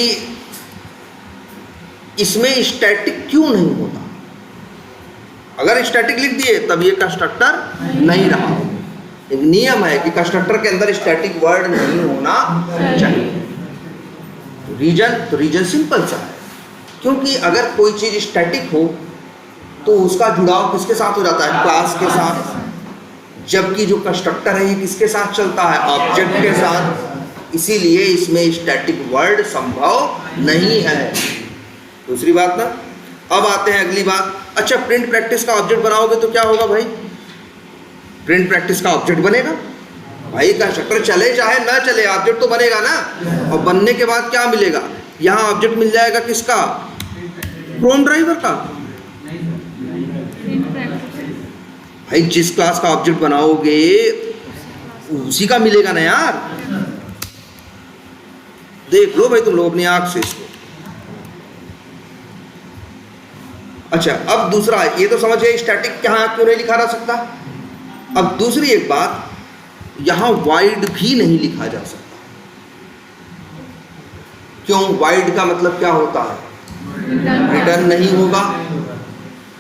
इसमें स्टैटिक क्यों नहीं होता। अगर स्टैटिक लिख दिए तब ये कंस्ट्रक्टर नहीं रहा। एक नियम है कि कंस्ट्रक्टर के अंदर स्टैटिक वर्ड नहीं होना चाहिए। तो रीजन सिंपल सा है, क्योंकि अगर कोई चीज स्टैटिक हो तो उसका जुड़ाव किसके साथ हो जाता है, क्लास के साथ। जबकि जो कंस्ट्रक्टर है ये किसके साथ चलता है, ऑब्जेक्ट के साथ। इसीलिए इसमें स्टैटिक वर्ड संभव नहीं है। दूसरी बात ना, अब आते हैं अगली बात। अच्छा, प्रिंट प्रैक्टिस का ऑब्जेक्ट बनाओगे तो क्या होगा भाई, प्रिंट प्रैक्टिस का ऑब्जेक्ट बनेगा। भाई कंस्ट्रक्टर चले चाहे ना चले, ऑब्जेक्ट तो बनेगा ना। और बनने के बाद क्या मिलेगा, यहाँ ऑब्जेक्ट मिल जाएगा किसका, क्रोम ड्राइवर का। भाई जिस क्लास का ऑब्जेक्ट बनाओगे उसी का मिलेगा ना यार। देख लो भाई तुम लोग अपनी आंख से इसको। अच्छा, अब दूसरा, ये तो समझ गए स्टैटिक यहाँ क्यों नहीं लिखा जा सकता। अब दूसरी एक बात, यहां वाइड भी नहीं लिखा जा सकता। क्यों, वाइड का मतलब क्या होता है, रिटर्न नहीं होगा।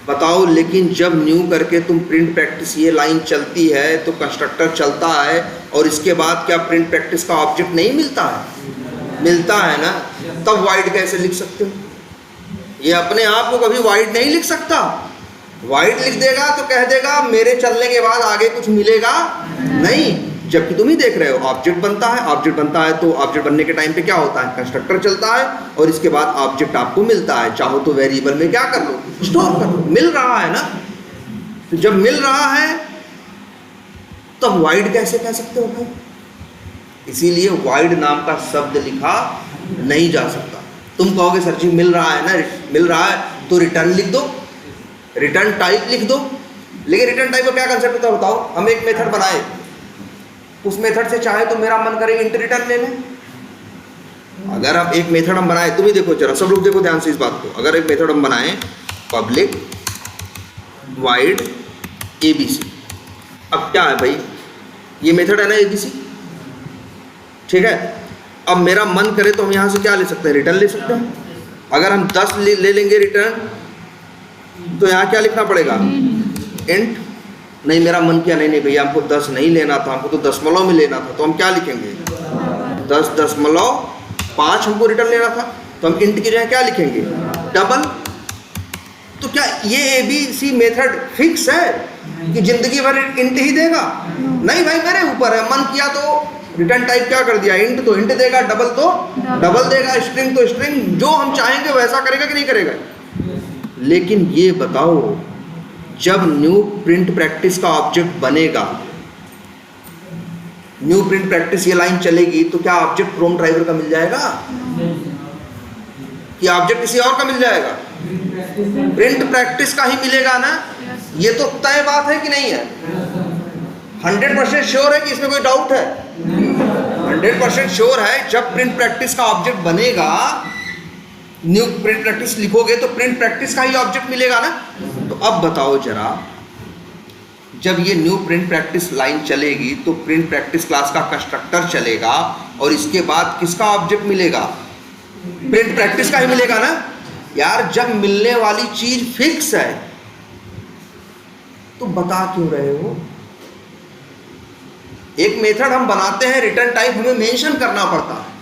बताओ, लेकिन जब न्यू करके तुम प्रिंट प्रैक्टिस ये लाइन चलती है तो कंस्ट्रक्टर चलता है, और इसके बाद क्या प्रिंट प्रैक्टिस का ऑब्जेक्ट नहीं मिलता है, मिलता है ना। तब वाइड कैसे लिख सकते हो, ये अपने आप को कभी वाइड नहीं लिख सकता। वाइड लिख देगा तो कह देगा मेरे चलने के बाद आगे कुछ मिलेगा नहीं। जबकि तुम ही देख रहे हो ऑब्जेक्ट बनता है, ऑब्जेक्ट बनता है तो ऑब्जेक्ट बनने के टाइम पे क्या होता है, कंस्ट्रक्टर चलता है और इसके बाद ऑब्जेक्ट आपको मिलता है। चाहो तो वेरिएबल में क्या कर लो, स्टोर कर लो, मिल रहा है ना। तो जब मिल रहा है तब वाइड कैसे कह सकते हो भाई। इसीलिए वाइड नाम का शब्द लिखा नहीं जा सकता। तुम कहोगे सर जी मिल रहा है ना, मिल रहा है तो रिटर्न लिख दो, रिटर्न टाइप लिख दो। लेकिन रिटर्न टाइप का क्या कंसेप्ट होता है बताओ। हम एक मेथड बनाए, उस मेथड से चाहे तो मेरा मन करे इंट रिटर्न ले लें। अगर आप एक मेथड हम बनाए, तुम ही देखो जरा, सब लोग देखो ध्यान से इस बात को। अगर एक मेथड हम बनाए पब्लिक वाइड ABC, अब क्या है भाई, ये मेथड है ना ABC, ठीक है। अब मेरा मन करे तो हम यहाँ से क्या ले सकते हैं, रिटर्न ले सकते हैं। अगर हम 10 ले लेंगे रिटर्न तो यहाँ क्या लिखना पड़ेगा? इंट। नहीं मेरा मन किया नहीं भैया हमको 10 नहीं लेना था, हमको तो दशमलव में लेना था, तो हम क्या लिखेंगे? 10.5 हमको रिटर्न लेना था, तो हम इंट की जगह क्या लिखेंगे? डबल। तो क्या ये ABC मेथड फिक्स है कि जिंदगी भर इंट ही देगा? नहीं भाई, मेरे ऊपर है, मन किया तो रिटर्न टाइप क्या कर दिया? इंट तो इंट देगा, डबल तो डबल देगा, स्ट्रिंग तो स्ट्रिंग, जो हम चाहेंगे वैसा करेगा कि नहीं करेगा? लेकिन ये बताओ, जब न्यू प्रिंट प्रैक्टिस का ऑब्जेक्ट बनेगा, न्यू प्रिंट प्रैक्टिस ये लाइन चलेगी, तो क्या ऑब्जेक्ट क्रोम ड्राइवर का मिल जाएगा कि ऑब्जेक्ट किसी और का मिल जाएगा? प्रिंट प्रैक्टिस का ही मिलेगा ना। ये तो तय बात है कि नहीं है? 100% श्योर है कि इसमें कोई डाउट है? 100% श्योर है। जब प्रिंट प्रैक्टिस का ऑब्जेक्ट बनेगा, न्यू प्रिंट प्रैक्टिस लिखोगे तो प्रिंट प्रैक्टिस का ही ऑब्जेक्ट मिलेगा ना। तो अब बताओ जरा, जब ये न्यू प्रिंट प्रैक्टिस लाइन चलेगी तो प्रिंट प्रैक्टिस क्लास का कंस्ट्रक्टर चलेगा, और इसके बाद किसका ऑब्जेक्ट मिलेगा? प्रिंट प्रैक्टिस का ही मिलेगा ना यार। जब मिलने वाली चीज फिक्स है तो बता क्यों रहे हो? एक मेथड हम बनाते हैं, रिटर्न टाइप हमें मेंशन करना पड़ता है।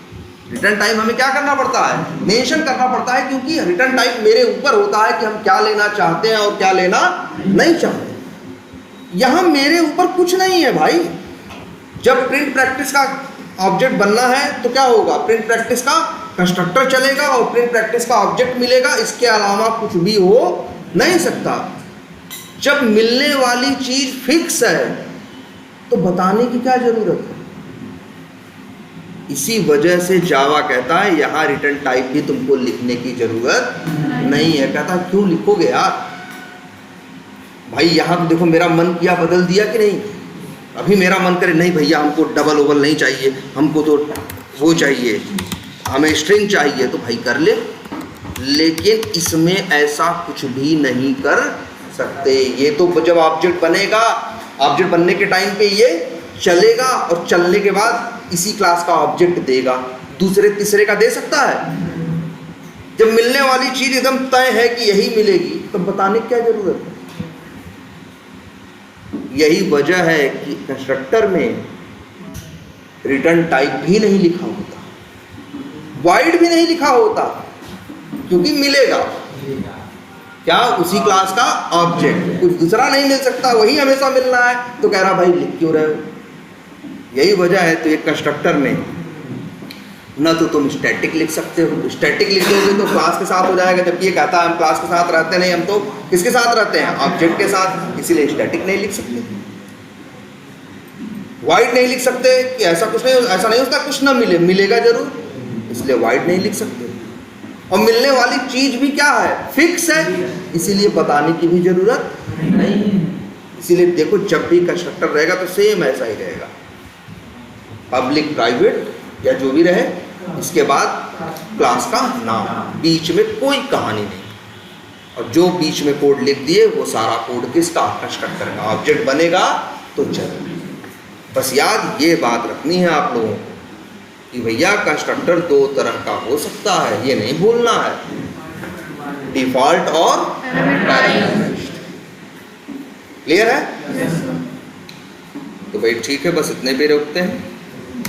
रिटर्न टाइप हमें क्या करना पड़ता है? मेंशन करना पड़ता है, क्योंकि रिटर्न टाइप मेरे ऊपर होता है कि हम क्या लेना चाहते हैं और क्या लेना नहीं चाहते। यहां मेरे ऊपर कुछ नहीं है भाई। जब प्रिंट प्रैक्टिस का ऑब्जेक्ट बनना है तो क्या होगा? प्रिंट प्रैक्टिस का कंस्ट्रक्टर चलेगा और प्रिंट प्रैक्टिस का ऑब्जेक्ट मिलेगा, इसके अलावा कुछ भी हो नहीं सकता। जब मिलने वाली चीज फिक्स है तो बताने की क्या जरूरत है? इसी वजह से जावा कहता है यहां रिटर्न टाइप भी तुमको लिखने की जरूरत नहीं है। कहता क्यों लिखोगे यार भाई? यहां तो देखो मेरा मन किया बदल दिया कि नहीं। अभी मेरा मन करे नहीं भैया हमको डबल ओवल नहीं चाहिए, हमको तो वो चाहिए, हमें स्ट्रिंग चाहिए, तो भाई कर ले। लेकिन इसमें ऐसा कुछ भी नहीं कर सकते। ये तो जब ऑब्जेक्ट बनेगा, ऑब्जेक्ट बनने के टाइम पे ये चलेगा, और चलने के बाद इसी क्लास का ऑब्जेक्ट देगा। दूसरे तीसरे का दे सकता है? जब मिलने वाली चीज एकदम तय है कि यही मिलेगी, तो बताने की क्या जरूरत है? यही वजह है कि कंस्ट्रक्टर में रिटर्न टाइप भी नहीं लिखा होता, वॉइड भी नहीं लिखा होता, क्योंकि मिलेगा क्या? उसी क्लास का ऑब्जेक्ट, कुछ दूसरा नहीं मिल सकता, वही हमेशा मिलना है। तो कह रहा भाई लिख क्यों रहे हो? यही वजह है। तो एक कंस्ट्रक्टर में न तो तुम स्टैटिक लिख सकते हो, स्टैटिक लिख दोगे तो क्लास के साथ हो जाएगा, जबकि ये कहता है हम क्लास के साथ रहते नहीं, हम तो किसके साथ रहते हैं? ऑब्जेक्ट के साथ। इसीलिए स्टैटिक नहीं लिख सकते, वाइड नहीं लिख सकते कि ऐसा कुछ नहीं, ऐसा नहीं होता कुछ ना मिले, मिलेगा जरूर, इसलिए वाइड नहीं लिख सकते। और मिलने वाली चीज भी क्या है? फिक्स है, इसीलिए बताने की भी जरूरत नहीं है। इसीलिए देखो जब भी कंस्ट्रक्टर रहेगा तो सेम ऐसा ही रहेगा, पब्लिक प्राइवेट या जो भी रहे, इसके बाद क्लास का नाम, बीच में कोई कहानी नहीं। और जो बीच में कोड लिख दिए वो सारा कोड किसका? कंस्ट्रक्टर का। ऑब्जेक्ट बनेगा तो चलेगा। बस याद ये बात रखनी है आप लोगों को कि भैया कंस्ट्रक्टर दो तरह का हो सकता है, ये नहीं भूलना है, डिफॉल्ट और पैरामीटराइज्ड। क्लियर है? तो भाई ठीक है, बस इतने पे रोकते हैं।